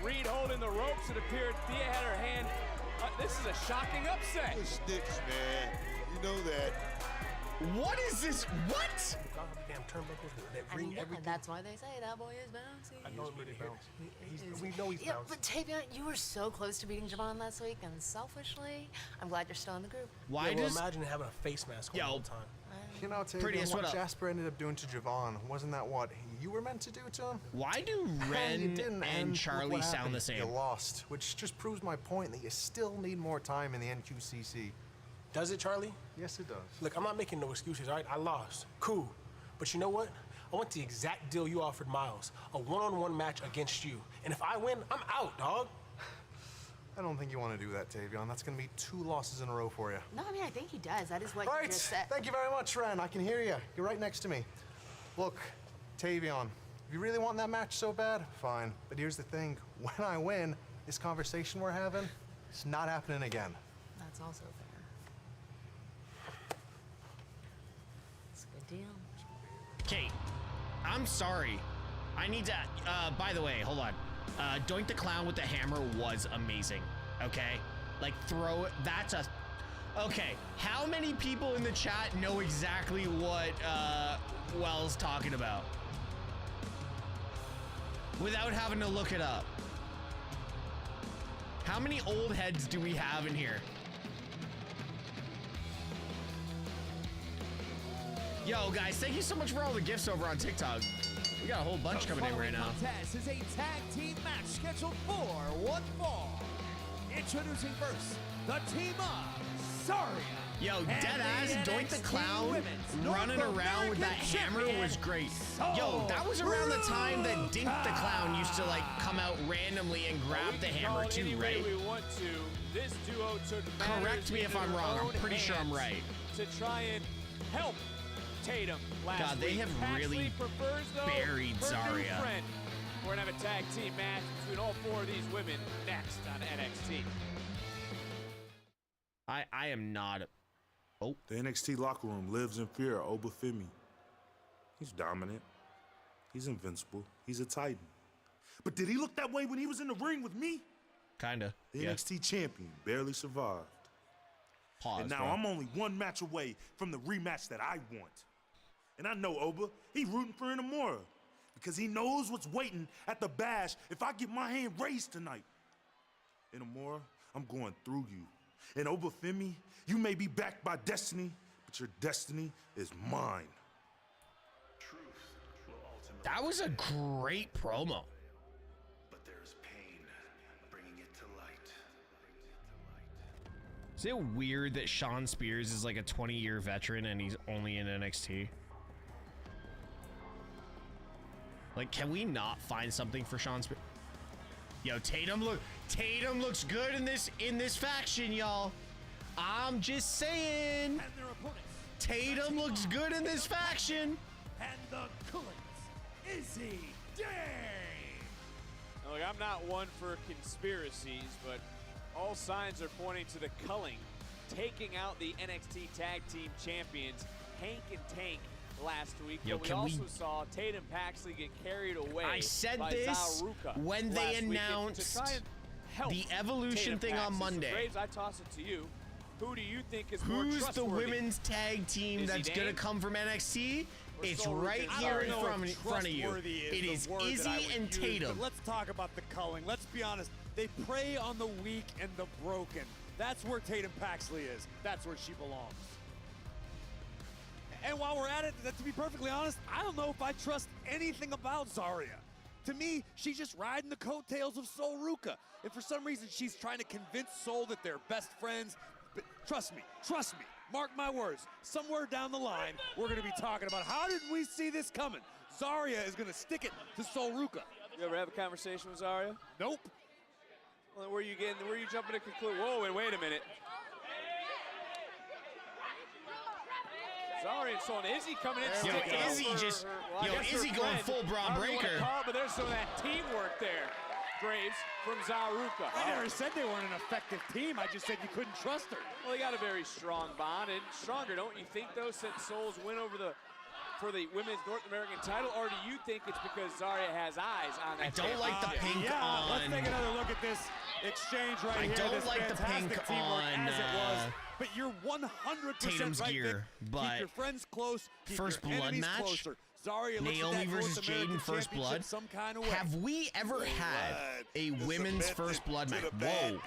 Reed holding the ropes, it appeared Thea had her hand. This is a shocking upset. The sticks, man. You know that. What is this? What? Damn turnbuckles that ring everything. That's why they say that boy is bouncy. I know he bouncy. We know he's Yeah, bouncy. but Tavion, you were so close to beating Javon last week, and selfishly, I'm glad you're still in the group. Why well, does imagine having a face mask on the whole time? You know, Tavion, Prettiest, what what up? Jasper ended up doing to Javon, wasn't that what you were meant to do to him? Why do And you Ren didn't, and look Charlie what sound happened. the same? You lost, which just proves my point that you still need more time in the NQCC. Does it, Charlie? Yes, it does. Look, I'm not making no excuses, all right? I lost. Cool. But you know what? I want the exact deal you offered Miles. A one-on-one match against you. And if I win, I'm out, dog. I don't think you want to do that, Tavion. That's going to be 2 losses in a row for you. No, I mean, I think he does. That is what you Right. just said. Thank you very much, Ren. I can hear you. You're right next to me. Look, Tavion, if you really want that match so bad, fine. But here's the thing. When I win, this conversation we're having, it's not happening again. That's also fair. It's a good deal. Kate, I'm sorry. I need to, by the way, hold on. Doink the Clown with the hammer was amazing, okay? Like, throw it, that's a... Okay, how many people in the chat know exactly what Wells talking about? Without having to look it up. How many old heads do we have in here? Yo, guys, thank you so much for all the gifts over on TikTok. We got a whole bunch coming in right now. Contest is a tag team match scheduled for one fall. Introducing first, the team of Zarya. Yo, deadass Doink the Clown running around with that hammer was great. Yo, that was around the time that Dink the Clown used to like come out randomly and grab the hammer too, Any way right? we want to. This duo took Correct matters me if into I'm their wrong. I'm own pretty sure I'm hands right. To try and help Tatum last God, they week. have Paxley really prefers, though, buried her new Zarya. friend. We're gonna have a tag team match between all 4 of these women next on NXT. I am not. Oh. The NXT locker room lives in fear of Obafemi. He's dominant. He's invincible. He's a titan. But did he look that way when he was in the ring with me? Kinda. The Yeah. NXT champion barely survived. Pause, and now bro. I'm only 1 match away from the rematch that I want. And I know Oba, he rooting for Inamura because he knows what's waiting at the bash if I get my hand raised tonight. Inamura, I'm going through you. And Obafemi, you may be backed by destiny, but your destiny is mine. That was a great promo. But there's pain bringing it to light. Is it weird that Sean Spears is like a 20-year veteran and he's only in NXT? Like, can we not find something for Sean Spears? Yo, Tatum looks good in this faction, y'all. I'm just saying. And their opponents. Tatum looks good in this faction. And the Coolins, Izzy Day. Now, look, I'm not one for conspiracies, but all signs are pointing to the Culling taking out the NXT Tag Team Champions, Hank and Tank, last week. Yo, but we can also saw Tatum Paxley get carried away. I said by this Zaruka when they last week announced to try and help the Evolution Tatum thing on Paxley. So Monday. Graves, I toss it to you. Who do you think is more Who's the trustworthy? women's tag team Izzy that's Dane? gonna come from NXT? It's right here in front of you. It is Izzy and Tatum. But let's talk about the culling. Let's be honest. They prey on the weak and the broken. That's where Tatum Paxley is. That's where she belongs. And while we're at it, to be perfectly honest, I don't know if I trust anything about Zarya. To me, she's just riding the coattails of Sol Ruca. And for some reason, she's trying to convince Sol that they're best friends. But trust me, mark my words, somewhere down the line, we're going to be talking about how did we see this coming? Zarya is going to stick it to Sol Ruca. You ever have a conversation with Zarya? Nope. Well, where are you jumping to conclude? Whoa, and wait a minute. Zarya and Sol and Izzy coming in. Izzy going full Braun Breaker. But there's some of that teamwork there. Graves from Zaruka. I never said they weren't an effective team. I just said you couldn't trust her. Well, they got a very strong bond, and stronger, don't you think, though, since Sol's win for the women's North American title, or do you think it's because Zarya has eyes on that? I don't like the pink on. Let's take another look at this exchange right here. I don't like the pink on as it was, but you're 100% Tatum's right, gear. Vic. But keep your friends close. Keep first your blood enemies match. Closer. Zarya Naomi versus Jaden first blood. Some kind of way. Have we ever had a women's first blood match? Whoa.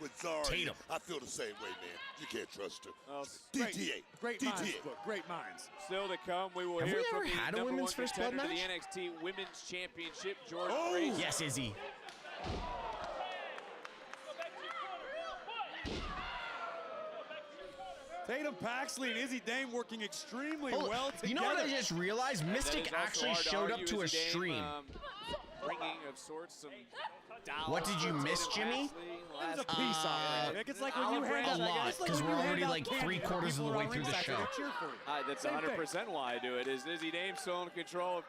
With Zarya, Tatum. I feel the same way, man. You can't trust her. Well, DTA. Great DTA. minds, look, great minds. Still to come, we will Have hear we from ever the had a number women's one first blood contender match? to the NXT Women's Championship, George Oh. Grace. Yes, Izzy. Tatum Paxley and Izzy Dame working extremely well together. You know what I just realized? Mystic actually showed up to a stream. Bringing of sorts some dollars. What did you miss, Jimmy? There's a piece off it. It's like when you hand a lot, because we're already like 3/4 of the way through the show. That's 100% why I do it. Is Izzy Dame still in control of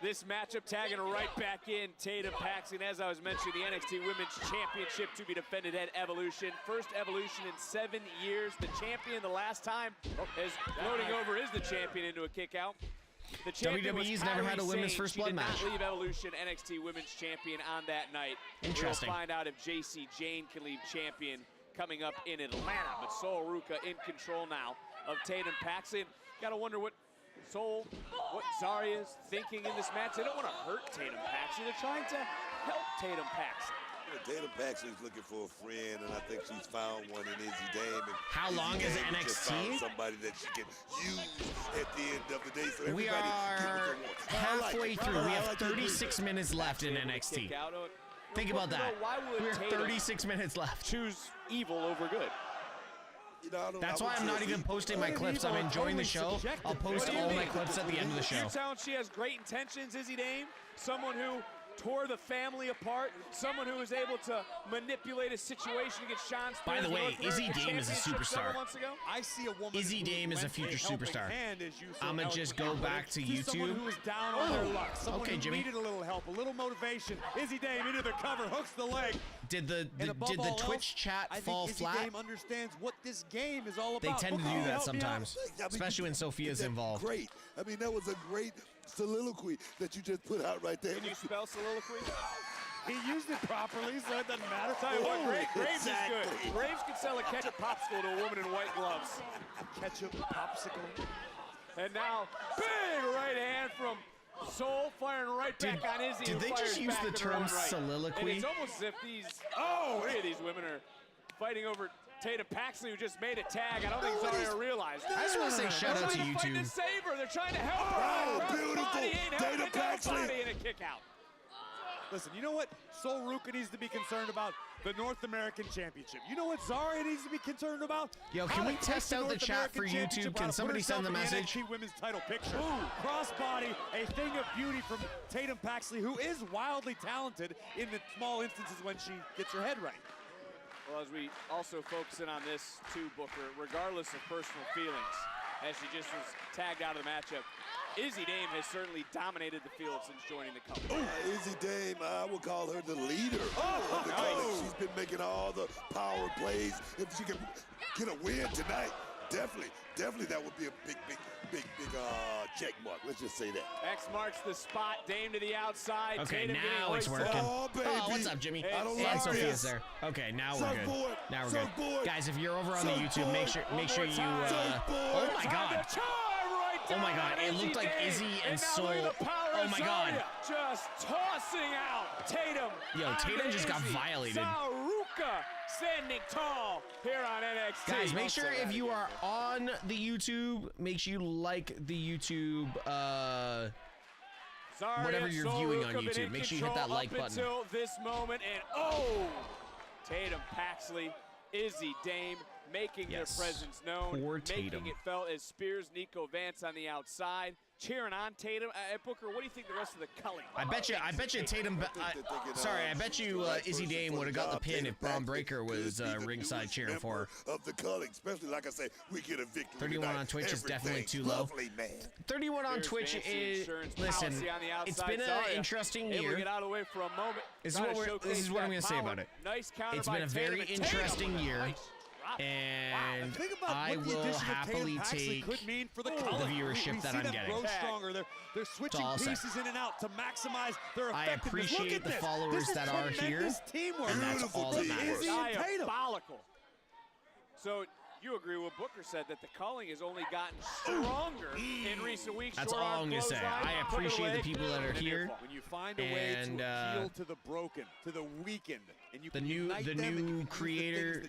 this matchup, tagging right back in Tatum Paxley. And as I was mentioning, the NXT Women's Championship to be defended at Evolution. First Evolution in 7 years. The champion the last time is floating over is the champion into a kick out. The champion WWE's was never had a Kairi women's Sane. first She blood did match. not leave Evolution NXT Women's Champion on that night. Interesting. We'll find out if JC Jane can leave champion coming up in Atlanta. But Sol Ruca in control now of Tatum Paxley. Gotta wonder what Zarya is thinking in this match. They don't want to hurt Tatum Paxley. They're trying to help Tatum Paxley. Tatum Paxley's looking for a friend, and I think she's found one in Izzy Dame. And How Izzy long is Dame just NXT? found somebody that she can use at the end of the day. So We everybody are get what they want. I like halfway it. through. I We have like it. 36 minutes left in NXT. Think about that. Why would We have Tatum 36 minutes left. choose evil over good? That's why I'm not even posting my clips. I'm enjoying the show. I'll post all my clips at the end of the show. You're telling she has great intentions, Izzy Dame? Someone who tore the family apart, someone who was able to manipulate a situation against Sean Spears. By the way, North Izzy American Dame is a Championship several superstar. months ago. I see a woman. Izzy Dame is a future superstar. I'm gonna just go back to Someone YouTube. who was down on their luck. Someone Okay, who Jimmy. needed a little help, a little motivation. Izzy Dame into the cover, hooks the leg. Did the And above did the all Twitch else, chat I fall think Izzy flat? Dame understands what this game is all They about. tend to Booker, do that help me out. sometimes, especially when Sophia's involved. Great. I mean, that was a great soliloquy that you just put out right there. Can you spell soliloquy? He used it properly, so it doesn't matter. Tell you what, Graves exactly. is good. Graves could sell a ketchup popsicle to a woman in white gloves. Ketchup popsicle. And now, big right hand from Sol, firing right back on Izzy. Did who they just fires use back the in her own term right. soliloquy? And it's almost as if three of these women are fighting over Tatum Paxley, who just made a tag. I don't think Zarya realized. I just want to say shout out to They're fighting to YouTube. save her. They're trying to help her. Oh, Cross beautiful. body ain't Tatum helping, down Paxley. body and a kick out. Listen, you know what Sol Ruca needs to be concerned about? The North American Championship. You know what Zarya needs to be concerned about? Yo, can How we to test take out the North chat for American YouTube? Championship, Can how to put somebody send herself the in message? NXT Women's title picture. Crossbody, a thing of beauty from Tatum Paxley, who is wildly talented in the small instances when she gets her head right. Well, as we also focus in on this too, Booker, regardless of personal feelings, as she just was tagged out of the matchup, Izzy Dame has certainly dominated the field since joining the company. Izzy Dame, I would call her the leader of the company. She's been making all the power plays. If she can get a win tonight, definitely that would be a big check mark. Let's just say that. X marks the spot. Dame to the outside. Okay, Tatum now it's getting working. Oh, baby. what's up, Jimmy? I don't And like Sophia's this. there. Okay, now we're good. Surfboard. Now we're good. Surfboard. Guys, if you're over on the YouTube, make sure you. Surfboard. Oh my God! Time right Oh my God, it looked like Izzy and Soul. Oh my God. Just tossing out Tatum. Yo, Tatum just got violated. Zaruka standing tall here on NXT. Guys, make sure if you are on the YouTube, make sure you like the YouTube, whatever you're viewing on YouTube. Make sure you hit that like button. Until this moment, and Tatum, Paxley, Izzy, Dame making their presence known, making it felt as Spears, Nico Vance on the outside, cheering on Tatum. Booker, what do you think the rest of the culling? I bet you Tatum. I bet you Izzy Dame would have got the pin if Braun Breaker was ringside cheering for her. Of the culling, especially like I say, we get a victory. 31 on Twitch is definitely too low. 31 on Twitch is. Listen, it's been an interesting year. Get out of the way for a moment. This is what I'm going to say about it. It's been a very interesting year. And I will happily take the viewership that I'm getting. Grow stronger. They're switching pieces in and out to maximize their effectiveness. I appreciate the followers that are here, and that's all that matters. Diabolical. So you agree with Booker said that the calling has only gotten stronger in recent weeks. That's all I'm going to say. I appreciate the people that are here. When you find a way to appeal to the broken, to the weakened, and you the new creator.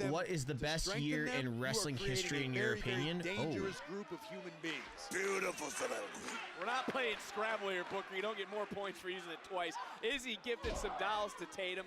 What is the best year in wrestling history in your opinion? Dangerous group of human beings. Beautiful celebrity. We're not playing Scrabble here, Booker. You don't get more points for using it twice. Izzy gifted some dolls to Tatum.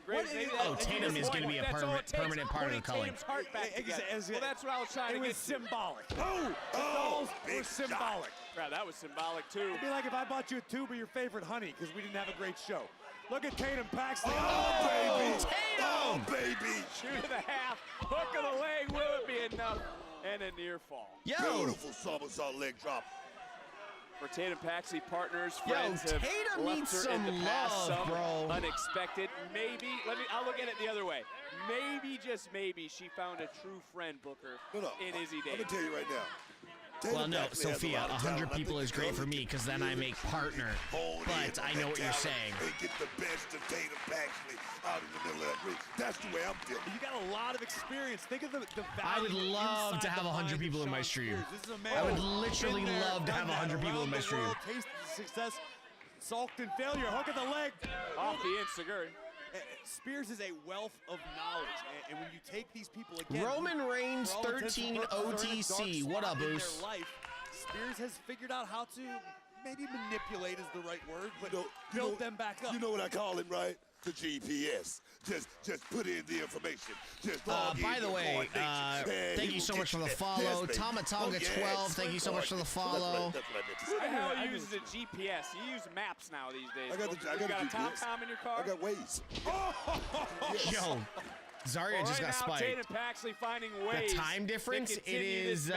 Tatum is going to be a permanent part of the culling. Tatum's heart back together. Well, that's what I was trying to get. It was symbolic. The dolls were symbolic. Yeah, that was symbolic too. It'd be like if I bought you a tube of your favorite honey because we didn't have a great show. Look at Tatum Paxley. Oh, baby. Tatum! Oh, baby. Shoot of the half. Hook of the leg. Will it be enough? And a near fall. Beautiful somersault leg drop. For Tatum Paxley, partners, friends have Tatum left needs her some in the past, love, bro. Unexpected. Maybe, I'll look at it the other way. Maybe, just maybe, she found a true friend, Booker, in Izzy Dame. I'm going to tell you right now. Well, no, Sophia, 100 people is great for me because then I make partner. But I know what you're saying. They get the best of Tatum Paxley out in the middle of that ring. That's the way I'm feeling. You got a lot of experience. Think of the value. I would love to have 100 people in my stream. I would literally love to have 100 people in my stream. Tasted success, sulked in failure. Hook of the leg. Off the insecurity. Spears is a wealth of knowledge, and when you take these people again, Roman Reigns 13 OTC. What up, Bruce? Spears has figured out how to maybe manipulate is the right word, but build them back up. You know what I call him, right? The GPS. Just put in the information. Just log in by the your way, coordination. thank you so much for the follow. Tomatonga12, thank you so much for the follow. Who the hell uses a GPS? You use maps now these days. I got a a GPS. TomTom in your car? I got Waze. Yo, Zarya just got spiked. Tatum Paxley finding ways the time difference, it is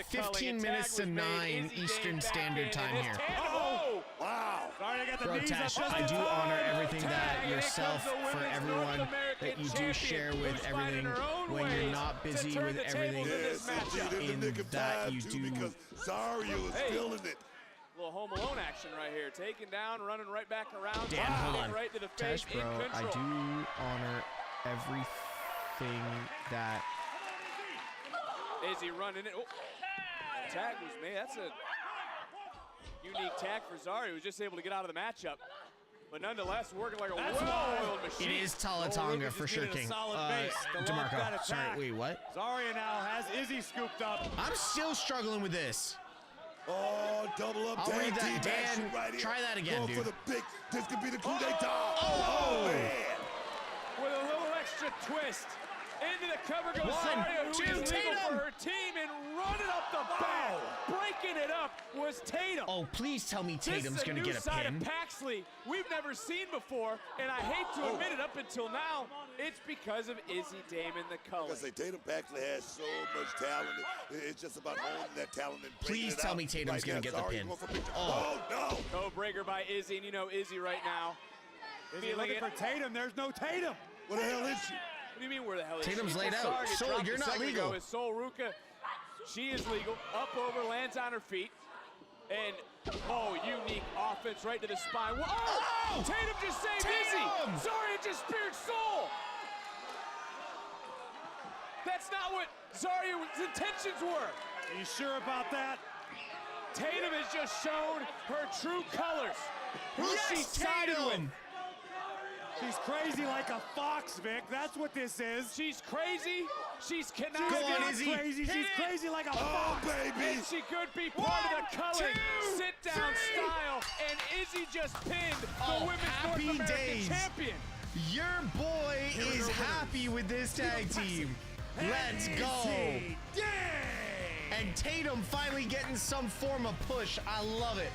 15 minutes to 9 Eastern Standard Time here. Oh, wow. Sorry, I got the Bro, knees Tesh, up. I do honor everything that yourself, for everyone that you do share with everything when you're not busy with everything in that you do. Because Zarya is feeling it. Little Home Alone action right here. Taken down, running right back around. Damn, hold on. Right to the face. Tesh, bro, I do honor everything that. Izzy running it. Oh. Tag was made. That's a unique tag for Zarya, who was just able to get out of the matchup. But nonetheless, working like a well-oiled machine. It is Talatonga for sure, King. DeMarco, sorry, wait, what? Zarya now has Izzy scooped up. I'm still struggling with this. Oh, double up. I'll read that. Dan, right try that again, dude. For the big, this could be the coup d'etat. Oh, man. With a little extra twist. Into the cover goes Zarya, who is legal for her team, and running up the back, breaking it up was Tatum. Oh, please tell me Tatum's going to get a side pin. Of Paxley we've never seen before, and I hate to admit it up until now, it's because of Izzy Dame in the color. I say Tatum Paxley has so much talent. It's just about honing that talent and please tell me Tatum's going to get the pin. Oh, no. Toe breaker by Izzy, and you know Izzy right now. Izzy looking for Tatum. There's no Tatum. Where the hell is she? What do you mean where the hell is Tatum's she? laid out. Soul, you're not legal. Soul Ruka, she is legal. Up over, lands on her feet. And, unique offense right to the spine. Oh! Tatum just saved Izzy! Zarya just speared Soul! That's not what Zarya's intentions were. Are you sure about that? Tatum has just shown her true colors. Who she's sided with. She's crazy like a fox, Vic. That's what this is. She's crazy. She's cannot. Go on, not Izzy. crazy. Hit She's it. crazy like a fox. baby. And she could be part of the Cullen sit-down style. And Izzy just pinned the Women's happy North American days. champion. Your boy is happy with this tag team. Let's go. And Tatum finally getting some form of push. I love it.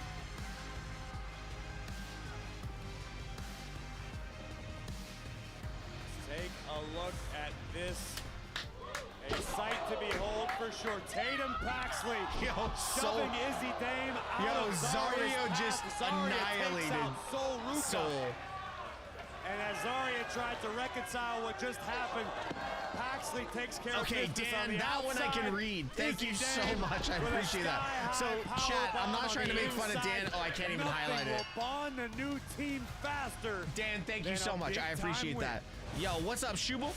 Take a look at this. A sight to behold for sure. Tatum Paxley shoving Izzy Dame out of Zaria's Zario path. just Zaria annihilated takes out Sol Ruca. Sol. And as Zaria tried to reconcile what just happened, Paxley takes care of business on Dan, the that one I outside. can read. Thank Izzy you so Dame much. I with a appreciate that. So, sky-high chat, I'm not powerbomb trying to on make the fun of Dan. inside. Oh, I can't even highlight it. Nothing will bond the new team faster. Dan, thank you than so a much. I big-time appreciate win. that. Yo, what's up, Shubal?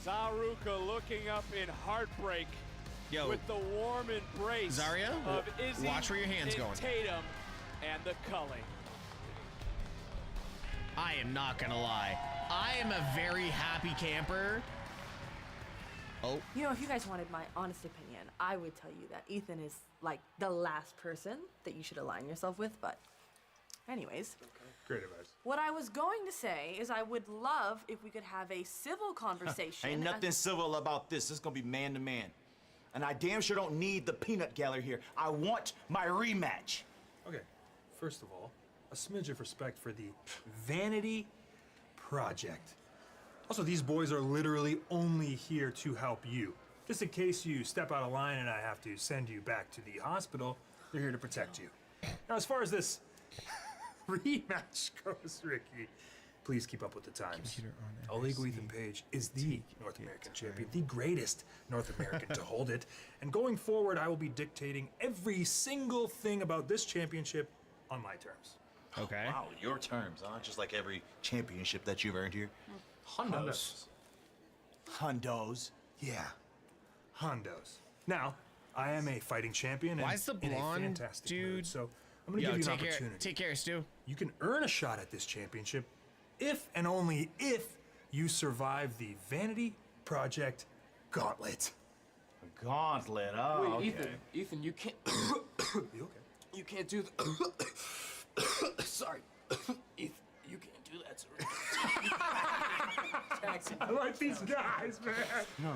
Zaruka looking up in heartbreak with the warm embrace Zaria, of Izzy watch where your hand's and going. Tatum and the Culling. I am not gonna lie. I am a very happy camper. Oh. You know, if you guys wanted my honest opinion, I would tell you that Ethan is like the last person that you should align yourself with, but anyways. Great advice. What I was going to say is I would love if we could have a civil conversation. Ain't nothing civil about this. This is gonna be man to man. And I damn sure don't need the peanut gallery here. I want my rematch. Okay, first of all, a smidge of respect for the Vanity Project. Also, these boys are literally only here to help you. Just in case you step out of line and I have to send you back to the hospital, they're here to protect you. Now, as far as this rematch goes, Ricky, please keep up with the times. Illegal Ethan Page is the North American champion, the greatest North American to hold it. And going forward, I will be dictating every single thing about this championship on my terms. Okay. Wow, your terms, huh? Just like every championship that you've earned here. Hondos. Hondos? Yeah, Hondos. Now, I am a fighting champion Why and is the in a blonde fantastic dude- mood, so I'm gonna Yo, give you an take care- opportunity. take care, Stu. You can earn a shot at this championship if and only if you survive the Vanity Project Gauntlet. A gauntlet, oh, Wait, okay. Ethan, you can't. You okay? You can't do the. Sorry, Ethan, you can't do that. I like these guys, man. No,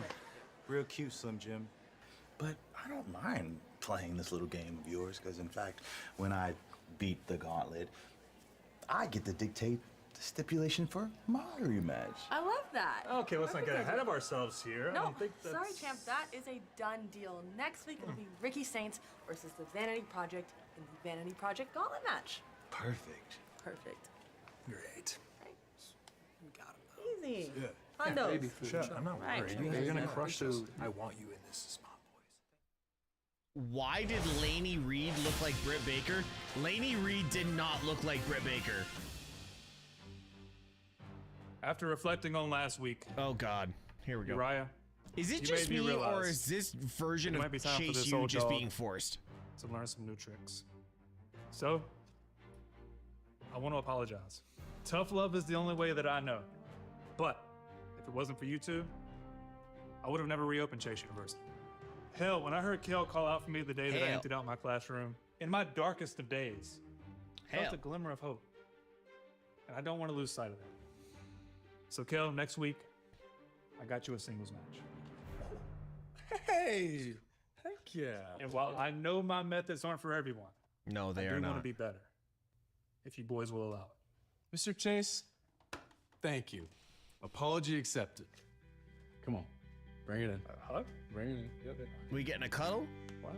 real cute, Slim Jim. But I don't mind playing this little game of yours, because in fact, when I beat the gauntlet, I get to dictate the stipulation for my rematch. I love that. Okay, let's not get ahead of ourselves here. I No, don't think that's... sorry, champ. That is a done deal. Next week it'll be Ricky Saints versus the Vanity Project in the Vanity Project Gauntlet match. Perfect. Perfect. Great. Easy. Yeah. Hondos. Shut up. I'm not Right. worried. You guys are gonna crush this. I want you in this spot. Why did Lainey Reed look like Britt Baker? Lainey Reed did not look like Britt Baker. After reflecting on last week. Oh God, here we go. Uriah, Is it you just made me, realize or is this version it of might be time for Chase this U old just dog being forced? to learn some new tricks. So, I want to apologize. Tough love is the only way that I know. But if it wasn't for you two, I would have never reopened Chase University. Hell, when I heard Kel call out for me the day that I Hell. emptied out my classroom, in my darkest of days, I felt Hell. a glimmer of hope. And I don't want to lose sight of that. So, Kel, next week, I got you a singles match. Hey, heck yeah. And while I know my methods aren't for everyone, No, they I are do want not. to be better. If you boys will allow it. Mr. Chase, thank you. Apology accepted. Come on, bring it in. Hug? Bring it in. Yep. We getting a cuddle? Wow.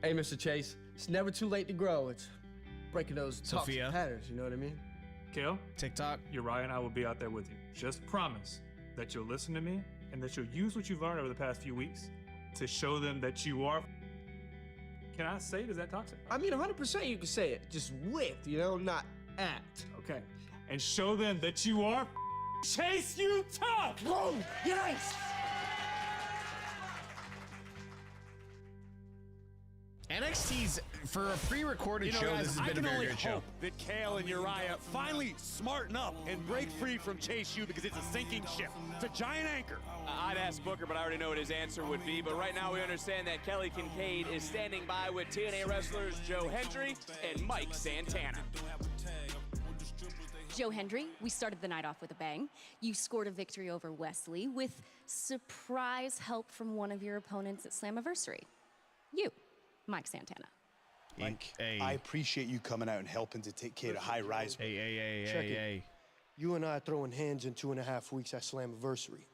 Hey, Mr. Chase, it's never too late to grow. It's breaking those toxic Sophia. patterns. You know what I mean? Kel, TikTok, Uriah and I will be out there with you. Just promise that you'll listen to me and that you'll use what you've learned over the past few weeks to show them that you are. Can I say it? Is that toxic? I mean, 100% you can say it. Just with, you know, not at. Okay. And show them that you are Chase U tough! Whoa! Yes! And NXT's, for a pre-recorded show, guys, this has been a very good show. I can only hope that Kale and Uriah finally smarten up and break free from Chase U, because it's a sinking ship. It's a giant anchor. I'd ask Booker, but I already know what his answer would be. But right now we understand that Kelly Kincaid is standing by with TNA wrestlers Joe Hendry and Mike Santana. Joe Hendry, we started the night off with a bang. You scored a victory over Wesley with surprise help from one of your opponents at Slammiversary. You, Mike Santana. Mike, I appreciate you coming out and helping to take care of High Rise. Hey. You and I are throwing hands in 2.5 weeks at Slammiversary.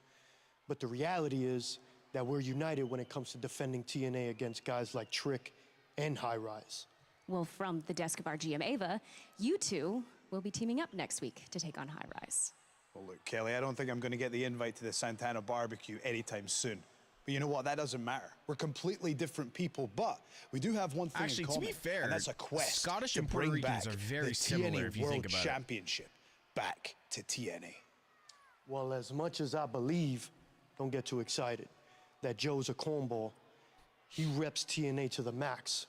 But the reality is that we're united when it comes to defending TNA against guys like Trick and High Rise. Well, from the desk of our GM Ava, you two will be teaming up next week to take on High Rise. Well, look, Kelly, I don't think I'm going to get the invite to the Santana barbecue anytime soon. But you know what? That doesn't matter. We're completely different people, but we do have one thing Actually, in common. to be fair, and that's a quest Scottish to and Puerto bring Ricans back are very the similar TNA if you World think about it. Championship back to TNA. Well, as much as I believe, don't get too excited, that Joe's a cornball, he reps TNA to the max.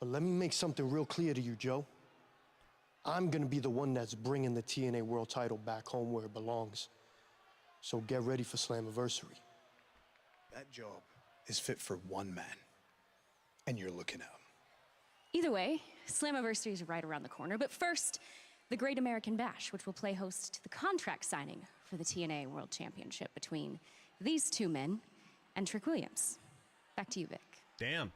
But let me make something real clear to you, Joe. I'm gonna be the one that's bringing the TNA World title back home where it belongs. So get ready for Slammiversary. That job is fit for one man, and you're looking at him. Either way, Slammiversary is right around the corner. But first, the Great American Bash, which will play host to the contract signing for the TNA World Championship between these two men and Trick Williams. Back to you, Vic. Damn.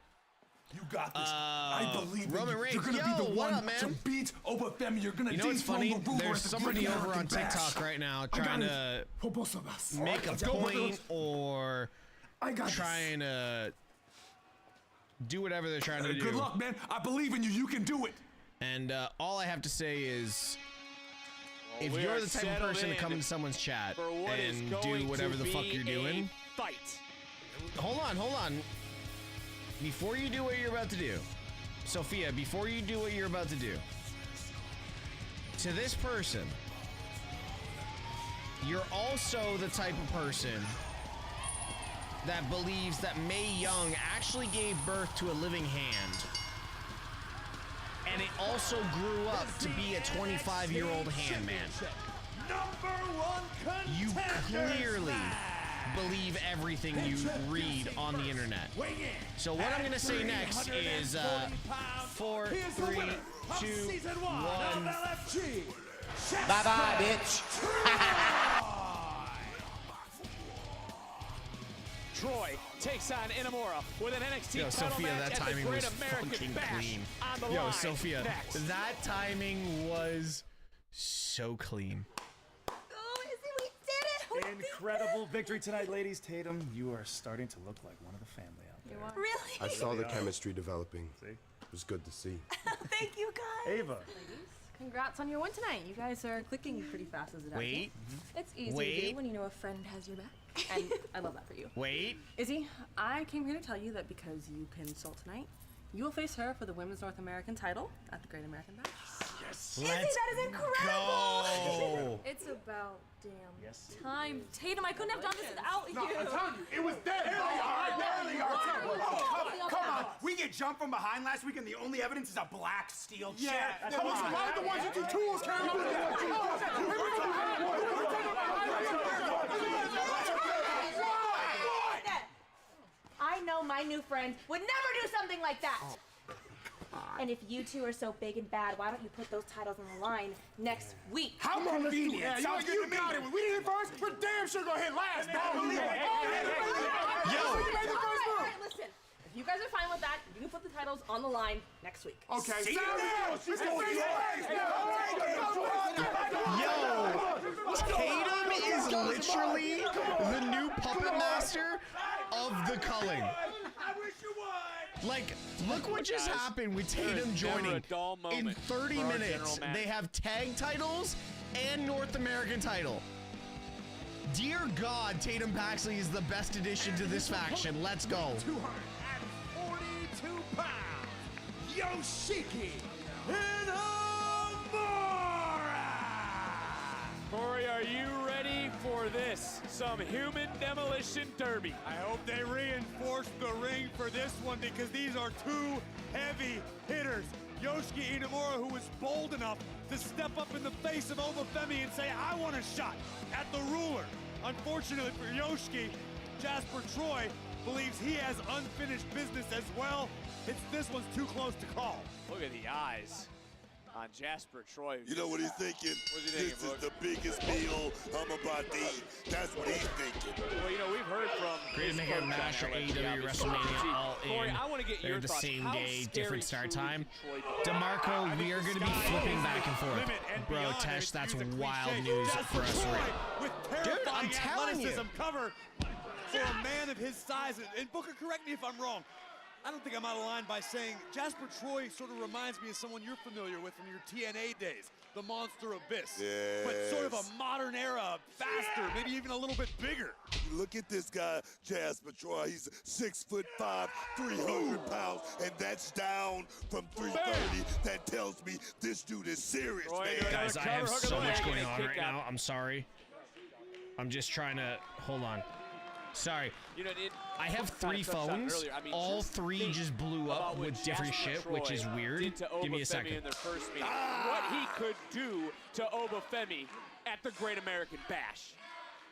You got this. I believe Roman in you. Reigns. You're gonna Yo, be the what one up, man? to beat Obafemi. You're gonna You know what's dethrone funny? the ruler There's at the somebody Great over on American Bash. TikTok right now I got trying it to for both of us. make a Let's go, point or I got trying to do whatever they're trying to do. Good luck, man. I believe in you. You can do it. And all I have to say is, if we you're are the type of settled person to in come into someone's chat for what is and going do whatever to the fuck be you're doing, a fight. hold on. Before you do what you're about to do, Sophia, before you do what you're about to do, to this person, you're also the type of person that believes that Mae Young actually gave birth to a living hand, and it also grew up to be a 25-year-old hand man. You clearly believe everything you read on the internet. So what I'm gonna say next is 4, 3, 2, 1. Bye-bye, bitch. Troy takes on Inamura with an NXT Yo, title Sophia, match that at the timing Great was American fucking Bash clean. on the Yo, line. Sophia, Next. that timing was so clean. Incredible victory tonight, ladies. Tatum, you are starting to look like one of the family out there. Really? I saw the Yeah. chemistry developing. See? It was good to see. Thank you, guys. Ava. Congrats on your win tonight. You guys are clicking pretty fast as it happens. Wait. It's easy to Wait. do when you know a friend has your back. And I love that for you. Wait. Izzy, I came here to tell you that because you pinned Sol tonight, you will face her for the Women's North American title at the Great American Bash. Yes. Izzy, that is incredible. Go. It's about damn time. Tatum, I couldn't have done this without No, you. I'm telling you, it was dead. There they are. Come on. We get jumped from behind last week, and the only evidence is a black steel chair. Come on. Why the ones who do tools carry I know my new friend would never do something like that. And if you two are so big and bad, why don't you put those titles on the line next week? How convenient. Yeah, you got it. When we hit first, we're damn sure gonna hit last. All right, listen. If you guys are fine with that, you can put the titles on the line next week. Okay. See you Yo, Tatum is literally the new puppet master of the culling. Like, look what just happened with Tatum joining. In 30 minutes, they have tag titles and North American title. Dear God, Tatum Paxley is the best addition to this faction. Let's go. 242 pounds, Yoshiki Inamura! Corey, are you ready for this, some human demolition derby. I hope they reinforce the ring for this one because these are two heavy hitters. Yoshiki Inamura, who was bold enough to step up in the face of Obafemi and say, I want a shot at the ruler. Unfortunately for Yoshiki, Jasper Troy believes he has unfinished business as well. This one's too close to call. Look at the eyes on Jasper Troy. You know what he's thinking? What's he thinking, This is the biggest meal I'm about to eat. That's what he's thinking. Well, you know, we've heard from Great American Bash or AEW WrestleMania all Corey, in. I want to get They're your the thoughts. same How day, scary different start truly time. Detroit DeMarco, we are going to be flipping back and forth. Bro, Tesh, that's wild news for us, right? Dude, I'm telling you. Cover for a man of his size. And Booker, correct me if I'm wrong. I don't think I'm out of line by saying Jasper Troy sort of reminds me of someone you're familiar with from your TNA days, the Monster Abyss. Yes. But sort of a modern era, faster, maybe even a little bit bigger. Look at this guy, Jasper Troy. He's 6'5", 300 pounds, and that's down from 330. That tells me this dude is serious, man. Guys, I have so much going on right now. I'm sorry. I'm just trying to, hold on. Sorry. You know, I have 3 phones. I mean, all 3 just blew up with different shit, which is weird. Give me a second. In their first meeting. What he could do to Obafemi at the Great American Bash.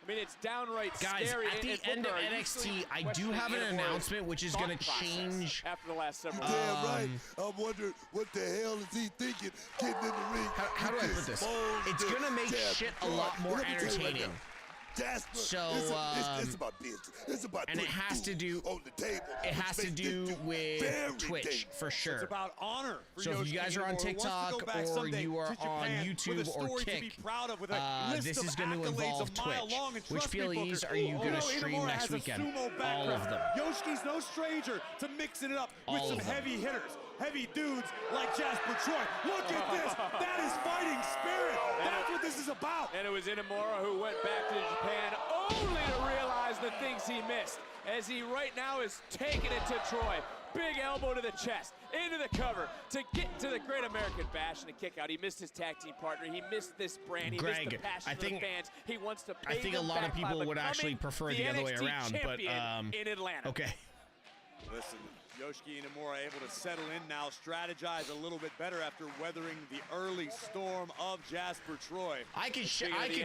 I mean, it's downright Guys, scary. at the end of NXT, I do have an announcement which is going to change. After the last several Damn right. I'm wondering what the hell is he thinking getting in the ring. How do I put this? It's going to make shit a lot more entertaining. Jasper, so, it's about business. It's about and it has to do on the table. It has to do with Twitch for sure. It's about honor. So if you guys are on TikTok or you are on YouTube or Kick, this is going to involve Twitch. Which PLEs are you going to stream next weekend? All of them. Yoshiki's no stranger to mixing it up with some heavy hitters. Heavy dudes like Jasper Troy. Look at this. That is fighting spirit. That's what this is about. And it was Inamura who went back to Japan only to realize the things he missed as he right now is taking it to Troy. Big elbow to the chest, into the cover to get to the Great American Bash and a kick out. He missed his tag team partner. He missed this brand. He missed the passion of the fans. He wants to pay I think a lot of people would actually prefer the other way around, but in Atlanta. Okay. Listen, Yoshiki Inamura able to settle in now, strategize a little bit better after weathering the early storm of Jasper Troy. I could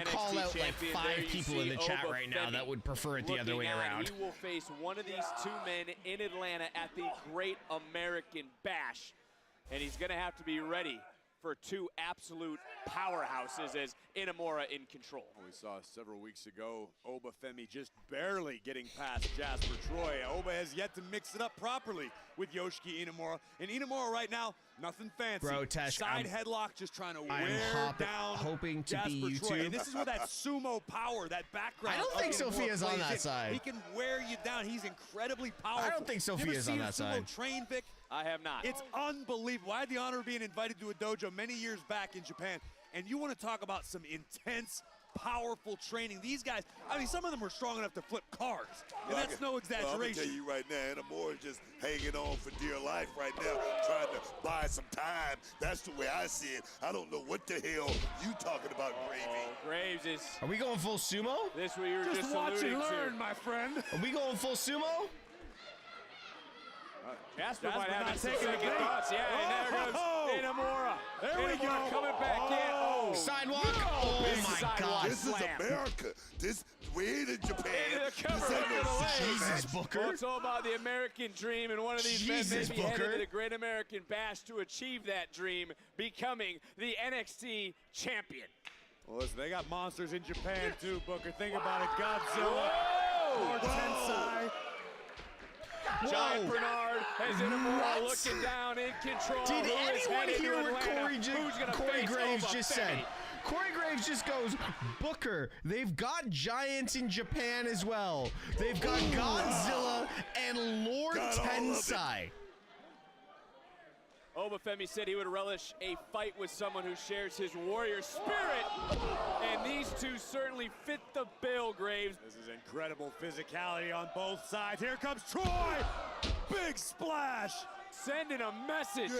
call out like 5 people in the chat right now that would prefer it the other way around. He will face one of these 2 men in Atlanta at the Great American Bash, and he's going to have to be ready for 2 absolute powerhouses as Inamura in control. We saw several weeks ago Obafemi just barely getting past Jasper Troy. Oba has yet to mix it up properly with Yoshiki Inamura. And Inamura right now, nothing fancy. Bro, Tesh, side headlock, just trying to wear down hoping to Jasper be Troy. YouTube. And this is where that sumo power, that background. I don't think Sophia's on that in. side. He can wear you down. He's incredibly powerful. I don't think Sophia's on that side. You ever seen sumo train, Vic? I have not. It's unbelievable. I had the honor of being invited to a dojo many years back in Japan, and you want to talk about some intense, powerful training. These guys, I mean, some of them were strong enough to flip cars, and that's no exaggeration. I'm going to tell you right now, Inamura is just hanging on for dear life right now, trying to buy some time. That's the way I see it. I don't know what the hell you talking about, Gravy. Graves is... Are we going full sumo? This we were just watch and learn, to. my friend. Are we going full sumo? Jasper might have some second thoughts. Yeah, and there goes Inamura. There we go. Coming back in. Oh, sidewalk. Oh, my God. This is America. We ain't in Japan. Into the cover, this ain't no Jesus, Booker. Well, it's all about the American dream, and one of these men may be headed to the Great American Bash to achieve that dream, becoming the NXT champion. Well, listen, they got monsters in Japan, too, Booker. Think about it. Godzilla. Or Tensai. Giant Bernard has Inamura looking down in control. Did anyone hear what Corey Graves just said? Corey Graves just goes, Booker, they've got giants in Japan as well. They've got Godzilla and Lord Tensai. Obafemi said he would relish a fight with someone who shares his warrior spirit. And these two certainly fit the bill, Graves. This is incredible physicality on both sides. Here comes Troy! Big splash! Sending a message.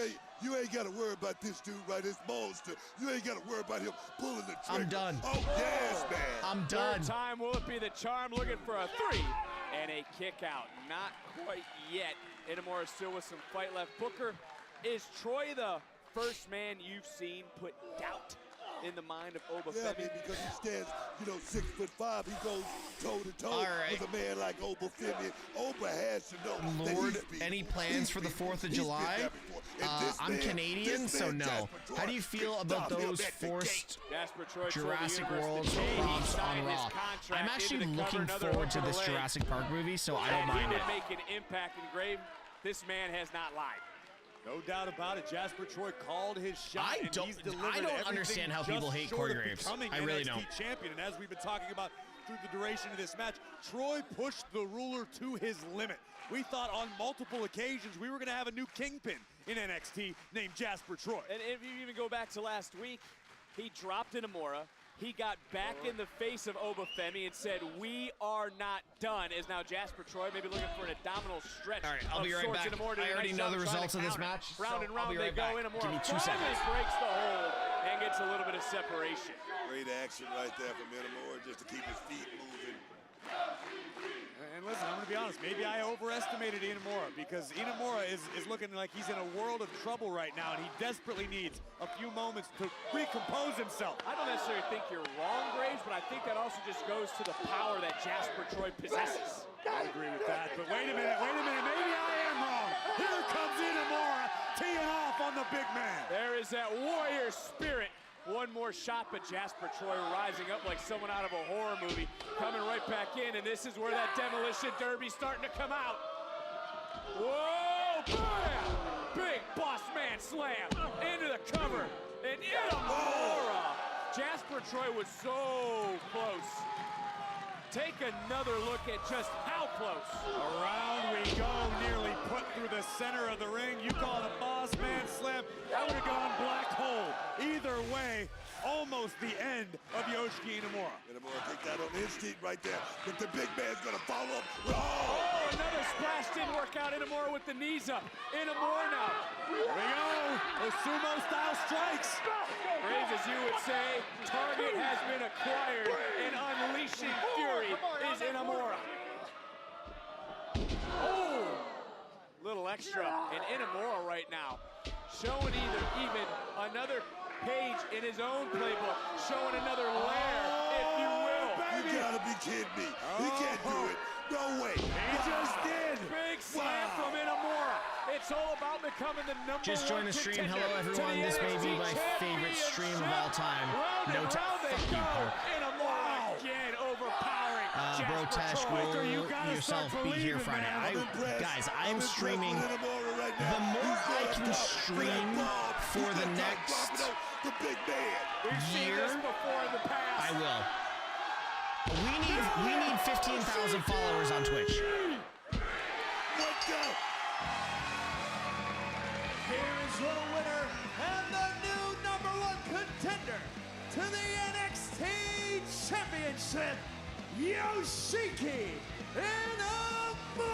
You ain't got to worry about this dude, right? This monster. You ain't got to worry about him pulling the trigger. I'm done. Oh, yes, man. I'm done. Third time, will it be the charm? Looking for a 3 and a kick out. Not quite yet. Inamura still with some fight left. Booker, is Troy the first man you've seen put doubt in the mind of Obafemi? Yeah, I mean, because he stands, 6'5", he goes toe-to-toe right. with a man like Obafemi. Oba has to know that Lord, he's beat. any plans for the 4th of July? I'm Canadian, so no. How do you feel about those forced Jurassic World prompts on Raw? I'm actually looking forward to this Jurassic Park movie, so I don't mind it. He would make an impact in Grave. This man has not lied. No doubt about it. Jasper Troy called his shot. I don't understand how people hate Corey Graves. I really don't. Champion. And as we've been talking about through the duration of this match, Troy pushed the ruler to his limit. We thought on multiple occasions we were going to have a new kingpin in NXT named Jasper Troy. And if you even go back to last week, he dropped Inamura. He got back in the face of Obafemi and said, "We are not done." Is now Jasper Troy maybe looking for an abdominal stretch. All right, I'll be right back. I already know the results of this match. Round and round they go. Inamura Give me 2 seconds. breaks the hold and gets a little bit of separation. Great action right there from Inamura just to keep his feet moving. And listen, I'm going to be honest, maybe I overestimated Inamura because Inamura is looking like he's in a world of trouble right now, and he desperately needs a few moments to recompose himself. I don't necessarily think you're wrong, Graves, but I think that also just goes to the power that Jasper Troy possesses. I agree with that, but wait a minute, maybe I am wrong. Here comes Inamura teeing off on the big man. There is that warrior spirit. One more shot, but Jasper Troy rising up like someone out of a horror movie, coming right back in, and this is where that demolition derby's starting to come out. Whoa, bam! Big boss man slam into the cover, and Inamura. Jasper Troy was so close. Take another look at just how close. Around we go, nearly put through the center of the ring. You call it a boss man slam. That would have gone black hole. Either way, almost the end of Yoshiki Inamura. Inamura take that on instinct right there, but the big man's gonna follow up. Oh, another splash didn't work out. Inamura with the knees up. Inamura now. Here we go. The sumo-style strikes. Graves, as you would say, target has been acquired, and unleashing fury is Inamura. Oh, little extra, and Inamura right now showing even another page in his own playbook, showing another layer, if you will. You gotta be kidding me. He can't do it. No way. He just did. Big slam from Inamura. It's all about becoming the number Just join the stream. contender Hello, everyone. to the This may be NXT my favorite stream of all time. Round No and time. round they Fuck you, go. Park. Inamura again overpowering. Bro, Tesh, will yourself be here Friday? Guys, I'm streaming. The more I can stream for the next year, I will. We need 15,000 followers on Twitch. Let's go. Here is your winner and the new #1 contender to the NXT Championship, Yoshiki Inamura!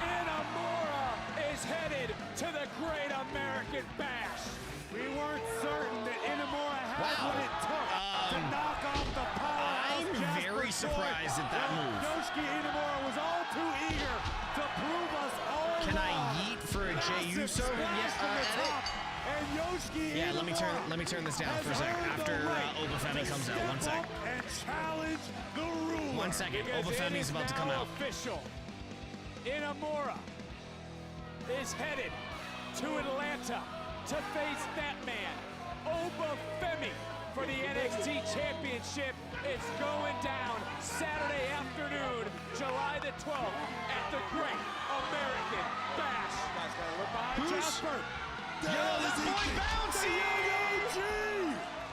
Inamura is headed to the Great American Bash. We weren't certain that Inamura had what it took to knock off the powerhouse. I'm very surprised at that move. Yoshiki Inamura was all too eager to prove us all Can I wrong. yeet for a Jey Uso? And Yoshiki Yeah, let me turn this down for a second after Obafemi comes out. 1 sec. And challenge the ruler. 1 second. Because it Obafemi's is about to now come out. Official. Inamura is headed to Atlanta to face that man, Obafemi, for the NXT Championship. It's going down Saturday afternoon, July the 12th, at the Great American Bash. Guys gotta look behind Jasper. Yo, that boy bouncing!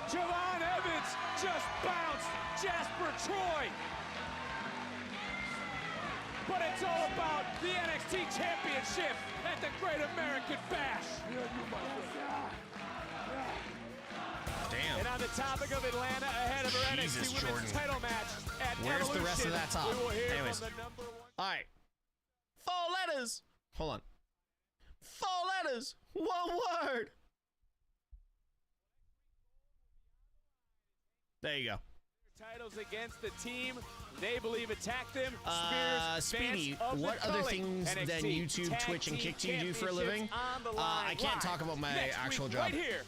Javon Evans just bounced Jasper Troy. But it's all about the NXT Championship at the Great American Bash. Damn. And on the topic of Atlanta, ahead of her Jesus, NXT Women's Jordan. title match at Where's Evolution, the rest of that top? we will hear Anyways. from the #1. All right. 4 letters. Hold on. 4 letters. 1 word. There you go. Titles against the team they believe attacked them. Speedy, what other things than YouTube, Twitch, and Kick do you do for a living? I can't talk about my actual job. Right here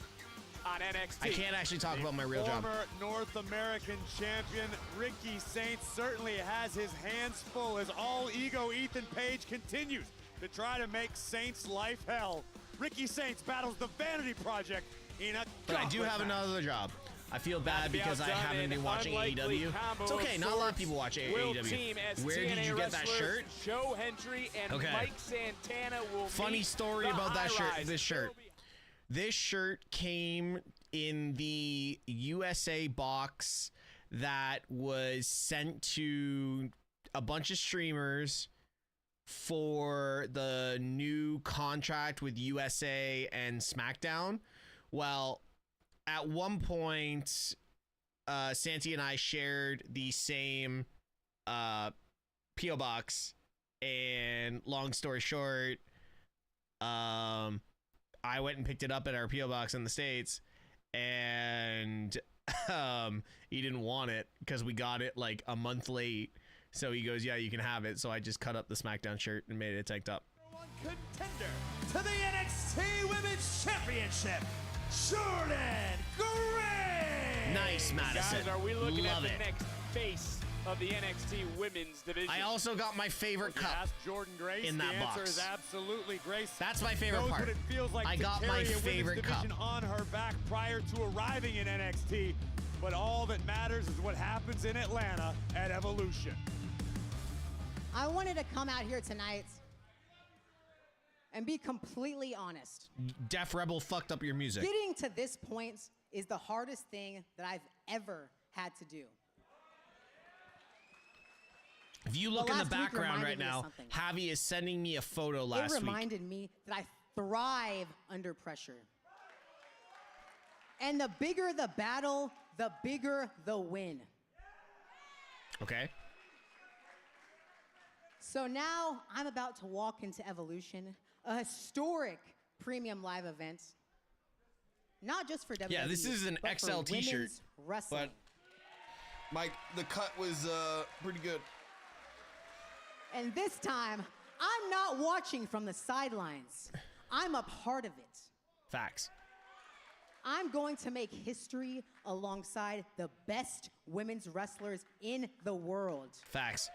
on NXT. I can't actually talk about my real job. Former North American champion Ricky Saints certainly has his hands full as all ego Ethan Page continues to try to make Saints' life hell. Ricky Saints battles the Vanity Project in a But I do have another job. I feel bad because I haven't been watching AEW. It's okay, not a lot of people watch AEW. Where did you get that shirt? Joe Hendry and Mike Santana will Funny story about that shirt. This shirt came in the USA box that was sent to a bunch of streamers for the new contract with USA and SmackDown. Well, at one point, Santi and I shared the same P.O. box, and long story short, I went and picked it up at our P.O. box in the States, and he didn't want it because we got it like a month late. So he goes, yeah, you can have it. So I just cut up the SmackDown shirt and made it a tank top. Contender to the NXT Women's Championship, Jordan Gray. Nice, Madison. Guys, are we looking Love at the it. next face of the NXT Women's Division? I also got my favorite cup Jordan Grace, in that the answer box. is absolutely Grace. That's my favorite knows part. What it feels like I to got carry my a women's favorite cup. division on her back prior to arriving in NXT. But all that matters is what happens in Atlanta at Evolution. I wanted to come out here tonight and be completely honest. Def Rebel fucked up your music. Getting to this point is the hardest thing that I've ever had to do. If you look in the last week background right reminded me of now, something. Javi is sending me a photo last It week. reminded me that I thrive under pressure. And the bigger the battle, the bigger the win. Okay. So now I'm about to walk into Evolution, a historic premium live event. Not just for WWE. Yeah, this is an but for XL t-shirt, women's wrestling. Mike, the cut was pretty good. And this time, I'm not watching from the sidelines. I'm a part of it. Facts. I'm going to make history alongside the best women's wrestlers in the world. Facts.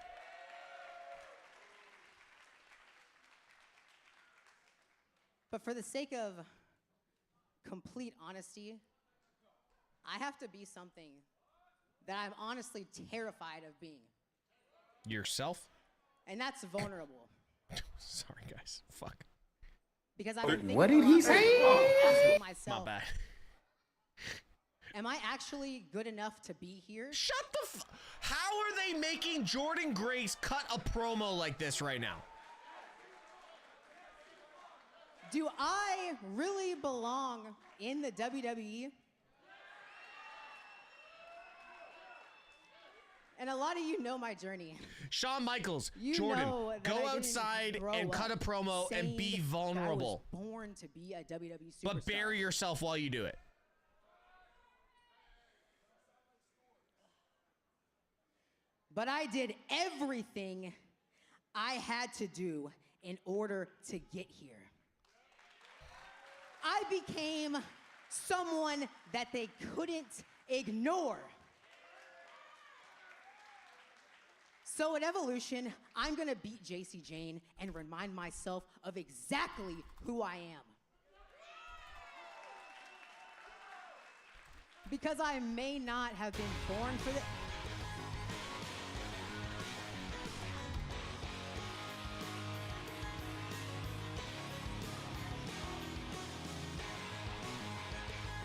But for the sake of complete honesty, I have to be something that I'm honestly terrified of being. Yourself? And that's vulnerable. Sorry, guys. Fuck. Because I've been thinking What a did lot he lately, say? asking My myself, bad. am I actually good enough to be here? Shut the How are they making Jordan Grace cut a promo like this right now? Do I really belong in the WWE? And a lot of you know my journey. Shawn Michaels, You Jordan, know that go I didn't outside grow and cut a up promo and saying be that vulnerable. I was born to be a WWE superstar. But bury yourself while you do it. But I did everything I had to do in order to get here. I became someone that they couldn't ignore. So at Evolution, I'm gonna beat JC Jane and remind myself of exactly who I am. Because I may not have been born for this.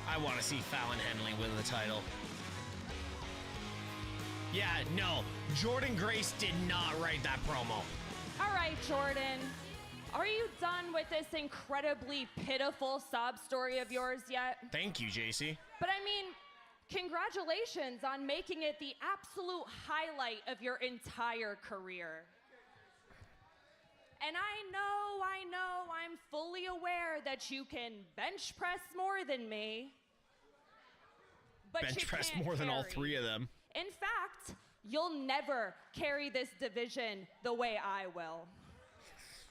I want to see Fallon Henley win the title. Yeah, no. Jordan Grace did not write that promo. All right, Jordan. Are you done with this incredibly pitiful sob story of yours yet? Thank you, JC. But I mean, congratulations on making it the absolute highlight of your entire career. And I know, I'm fully aware that you can bench press more than me. But Bench you press can't more than all carry. three of them. In fact, you'll never carry this division the way I will.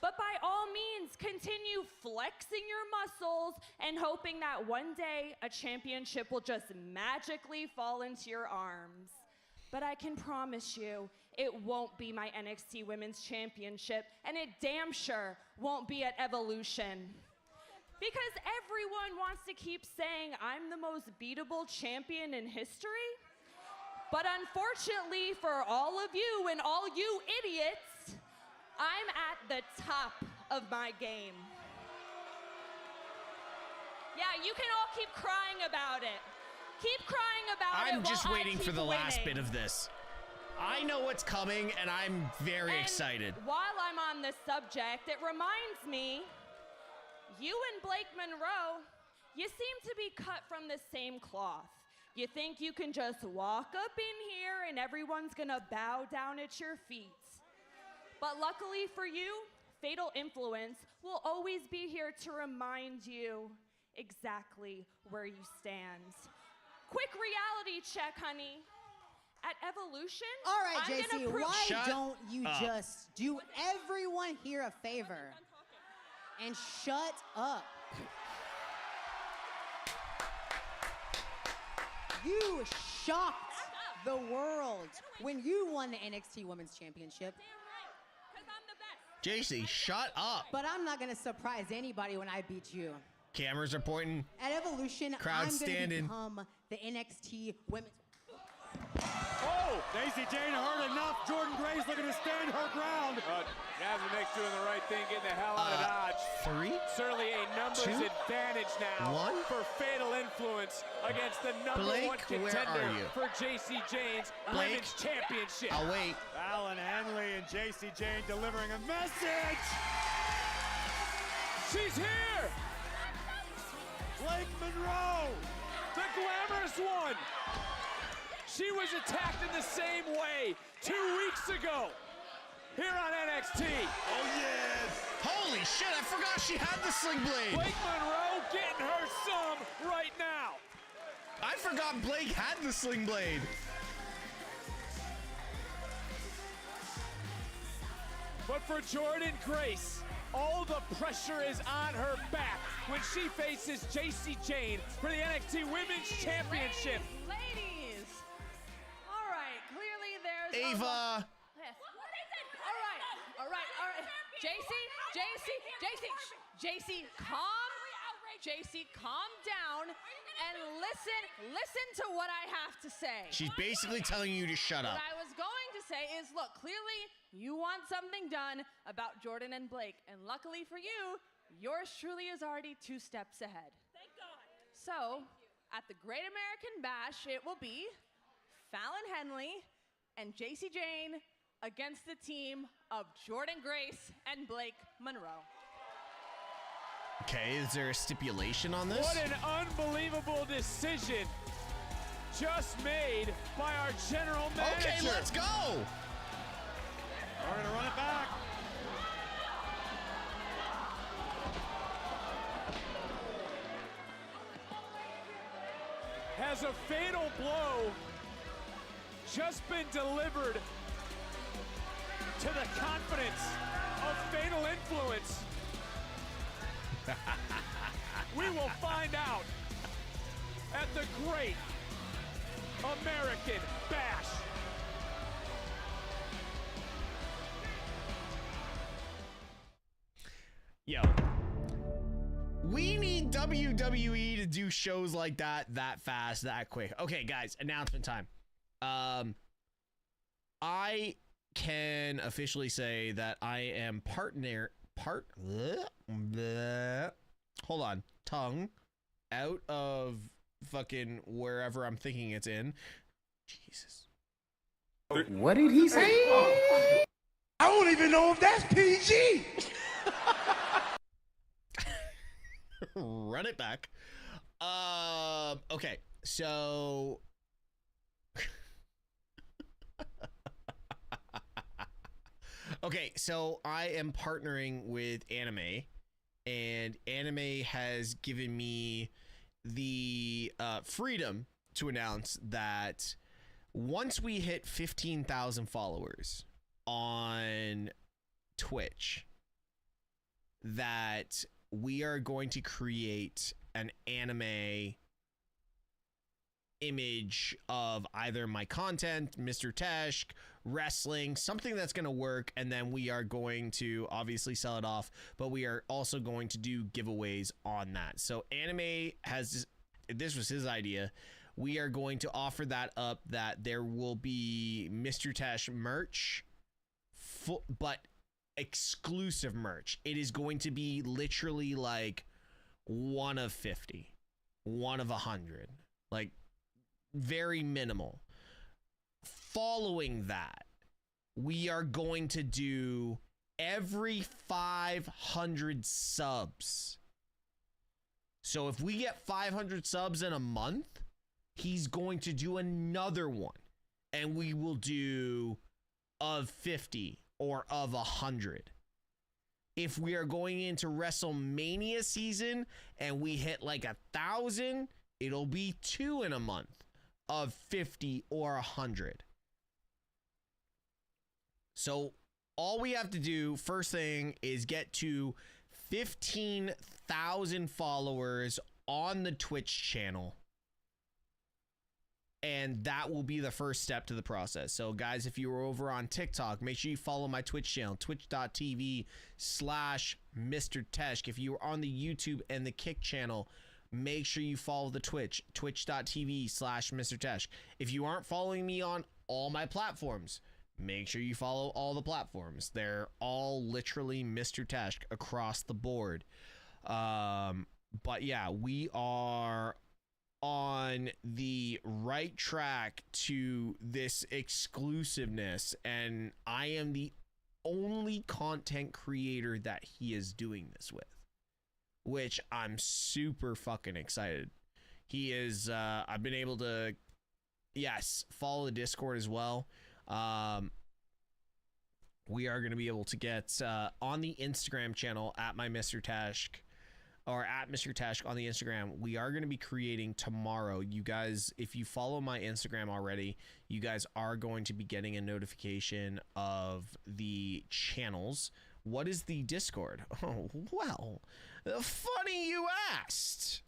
But by all means, continue flexing your muscles and hoping that one day a championship will just magically fall into your arms. But I can promise you, it won't be my NXT Women's Championship, and it damn sure won't be at Evolution. Because everyone wants to keep saying I'm the most beatable champion in history. But unfortunately for all of you and all you idiots, I'm at the top of my game. Yeah, you can all keep crying about it. Keep crying about it. I'm just while waiting I for keep the last winning. bit of this. I know what's coming, and I'm very excited. While I'm on this subject, it reminds me, you and Blake Monroe, you seem to be cut from the same cloth. You think you can just walk up in here and everyone's gonna bow down at your feet. But luckily for you, Fatal Influence will always be here to remind you exactly where you stand. Quick reality check, honey. At Evolution, All right, I'm JC, gonna prove- why Shut don't you up. just do everyone here a favor and shut up? You shocked the world when you won the NXT Women's Championship. JC, shut up. But I'm not gonna surprise anybody when I beat you. Cameras are pointing. At Evolution, Crowd I'm standing. gonna become the NXT Women's. Oh, Daisy Jane heard enough. Jordan Grace looking to stand her ground. Jasmine Nick's doing the right thing, getting the hell out of Dodge. 3, Certainly a numbers 2, advantage now 1. for Fatal Influence against the number Blake, one where contender are you? for JC Jane's Blake, Women's Championship. I'll wait. Alan Henley and JC Jane delivering a message. She's here! Blake Monroe. The glamorous one! She was attacked in the same way 2 weeks ago here on NXT. Oh, yes. Holy shit, I forgot she had the sling blade. Blake Monroe getting her some right now. I forgot Blake had the sling blade. But for Jordan Grace, all the pressure is on her back when she faces JC Jane for the NXT Women's Championship. Ladies. All right, clearly there's Ava. Yes. All right. JC, calm down and listen to what I have to say. She's basically telling you to shut up. What I was going to say is, look, clearly you want something done about Jordan and Blake, and luckily for you, yours truly is already 2 steps ahead. Thank God. So, at the Great American Bash, it will be Fallon Henley and JC Jane against the team of Jordan Grace and Blake Monroe. Okay, is there a stipulation on this? What an unbelievable decision just made by our general manager. Okay, let's go. We're gonna run it back. Has a fatal blow just been delivered to the confidence of Fatal Influence? We will find out at the Great American Bash. Yo, we need WWE to do shows like that fast, that quick. Okay, guys, announcement time. I can officially say that I am hold on, tongue out of fucking wherever I'm thinking it's in. Jesus. What did he say? I don't even know if that's PG. Run it back. Okay, so okay, so I am partnering with Anime, and Anime has given me the freedom to announce that once we hit 15,000 followers on Twitch, that we are going to create an anime image of either my content, MrTeshk, wrestling, something that's going to work, and then we are going to obviously sell it off, but we are also going to do giveaways on that. So anime has, this was his idea, we are going to offer that up, that there will be MrTeshk merch, but exclusive merch. It is going to be literally like one of 50, one of 100, like very minimal. Following that, we are going to do every 500 subs. So if we get 500 subs in a month, he's going to do another one, and we will do of 50 or of 100. If we are going into WrestleMania season and we hit like 1,000, it'll be 2 in a month of 50 or 100. So all we have to do, first thing, is get to 15,000 followers on the Twitch channel. And that will be the first step to the process. So guys, if you were over on TikTok, make sure you follow my Twitch channel, twitch.tv/MrTeshk. If you are on the YouTube and the Kick channel, make sure you follow the Twitch, twitch.tv/MrTeshk. If you aren't following me on all my platforms, make sure you follow all the platforms. They're all literally MrTeshk across the board. But yeah, we are on the right track to this exclusiveness, and I am the only content creator that he is doing this with, which I'm super fucking excited. He is I've been able to, yes, follow the Discord as well. We are going to be able to get on the Instagram channel at my MrTeshk, or at MrTeshk on the Instagram. We are going to be creating tomorrow. You guys, if you follow my Instagram already, you guys are going to be getting a notification of the channels. What is the Discord? Oh, well, funny you asked.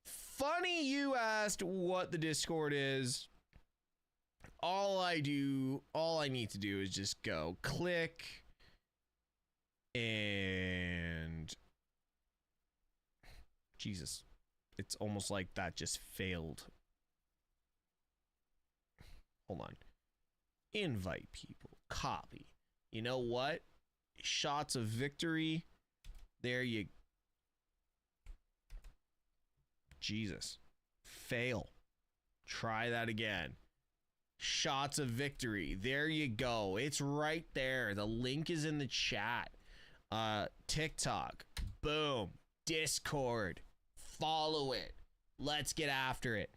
Funny you asked what the Discord is. All I need to do is just go click and Jesus, it's almost like that just failed. Hold on. Invite people. Copy. You know what? Shots of victory. There you... Jesus. Fail. Try that again. Shots of victory. There you go. It's right there. The link is in the chat. TikTok. Boom. Discord. Follow it. Let's get after it.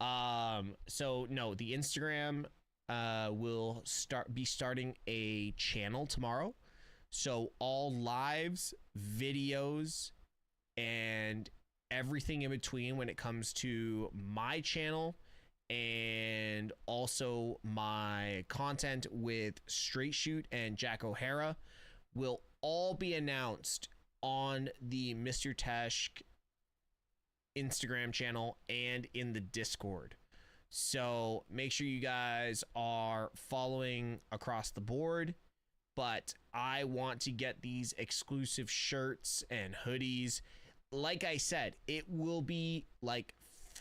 So no, the Instagram will be starting a channel tomorrow. So all lives, videos, and everything in between when it comes to my channel and also my content with Straight Shoot and Jack O'Hara will all be announced on the MrTeshk Instagram channel and in the Discord. So make sure you guys are following across the board. But I want to get these exclusive shirts and hoodies. Like I said, it will be like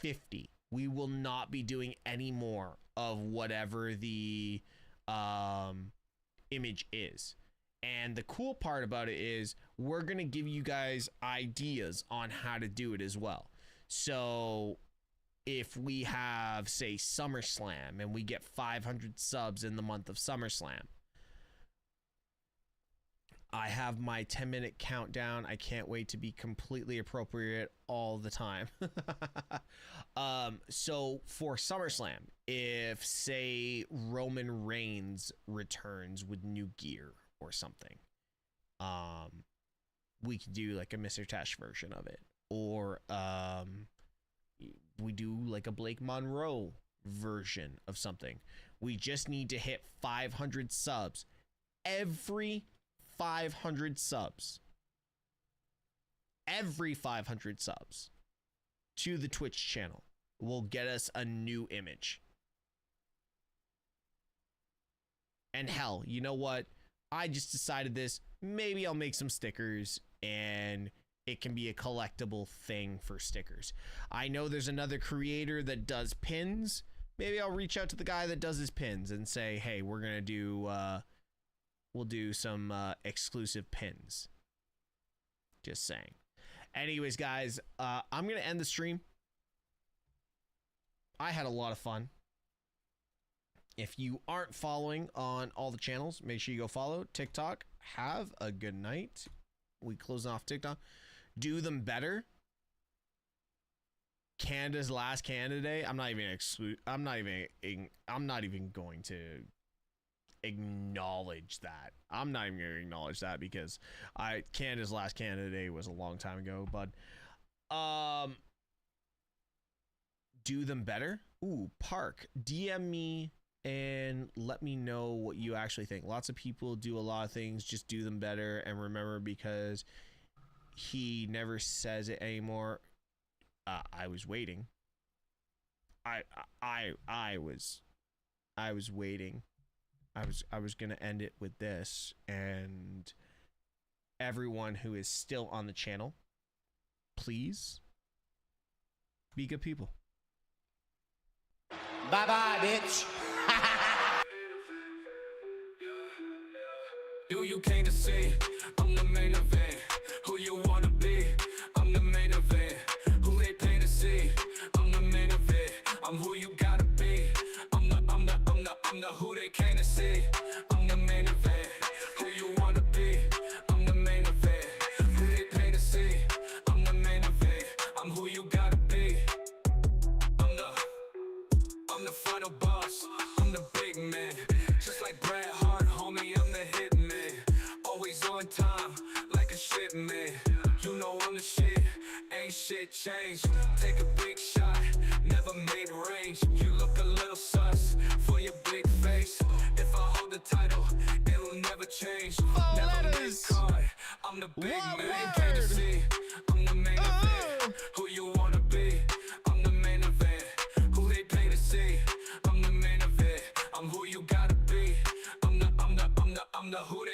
50. We will not be doing any more of whatever the image is. And the cool part about it is we're going to give you guys ideas on how to do it as well. So if we have, say, SummerSlam and we get 500 subs in the month of SummerSlam, I have my 10-minute countdown. I can't wait to be completely appropriate all the time. So for SummerSlam, if, say, Roman Reigns returns with new gear or something, we could do like a MrTeshk version of it. Or we do like a Blake Monroe version of something. We just need to hit 500 subs. Every 500 subs. Every 500 subs to the Twitch channel will get us a new image. And hell, you know what? I just decided this. Maybe I'll make some stickers and it can be a collectible thing for stickers. I know there's another creator that does pins. Maybe I'll reach out to the guy that does his pins and say, hey, we're going to do, we'll do some exclusive pins. Just saying. Anyways, guys, I'm going to end the stream. I had a lot of fun. If you aren't following on all the channels, make sure you go follow TikTok. Have a good night. We closing off TikTok. Do them better. Canada's last candidate. I'm not even going to acknowledge that. I'm not even going to acknowledge that because Canada's last candidate was a long time ago, but do them better. Ooh, Park, DM me and let me know what you actually think. Lots of people do a lot of things, just do them better. And remember, because he never says it anymore. I was waiting. I was waiting. I was gonna end it with this, and everyone who is still on the channel, please be good people. Bye bye, bitch. Do you came to see? I'm the main event. Who you wanna be? I'm the main event. Who they paying to see? I'm the main event. I'm who you gotta be. I'm the who they came to see. I'm the main event. Who you wanna be? I'm the main event. Who they paying to see? I'm the main event. I'm who you gotta be. I'm the final boss. I'm the big man. Just like Bret Hart, homie, I'm the hit man. Always on time, like a shit man. You know I'm the shit, ain't shit changed. Take a big shot, never made range. You look a little sus for your big face. If I hold the title, it'll never change. Never make card, I'm the big man. Can't you see? I'm the main event. Who you wanna be? I'm the main event. Who they pay to see? I'm the main event. I'm who you gotta be. I'm the who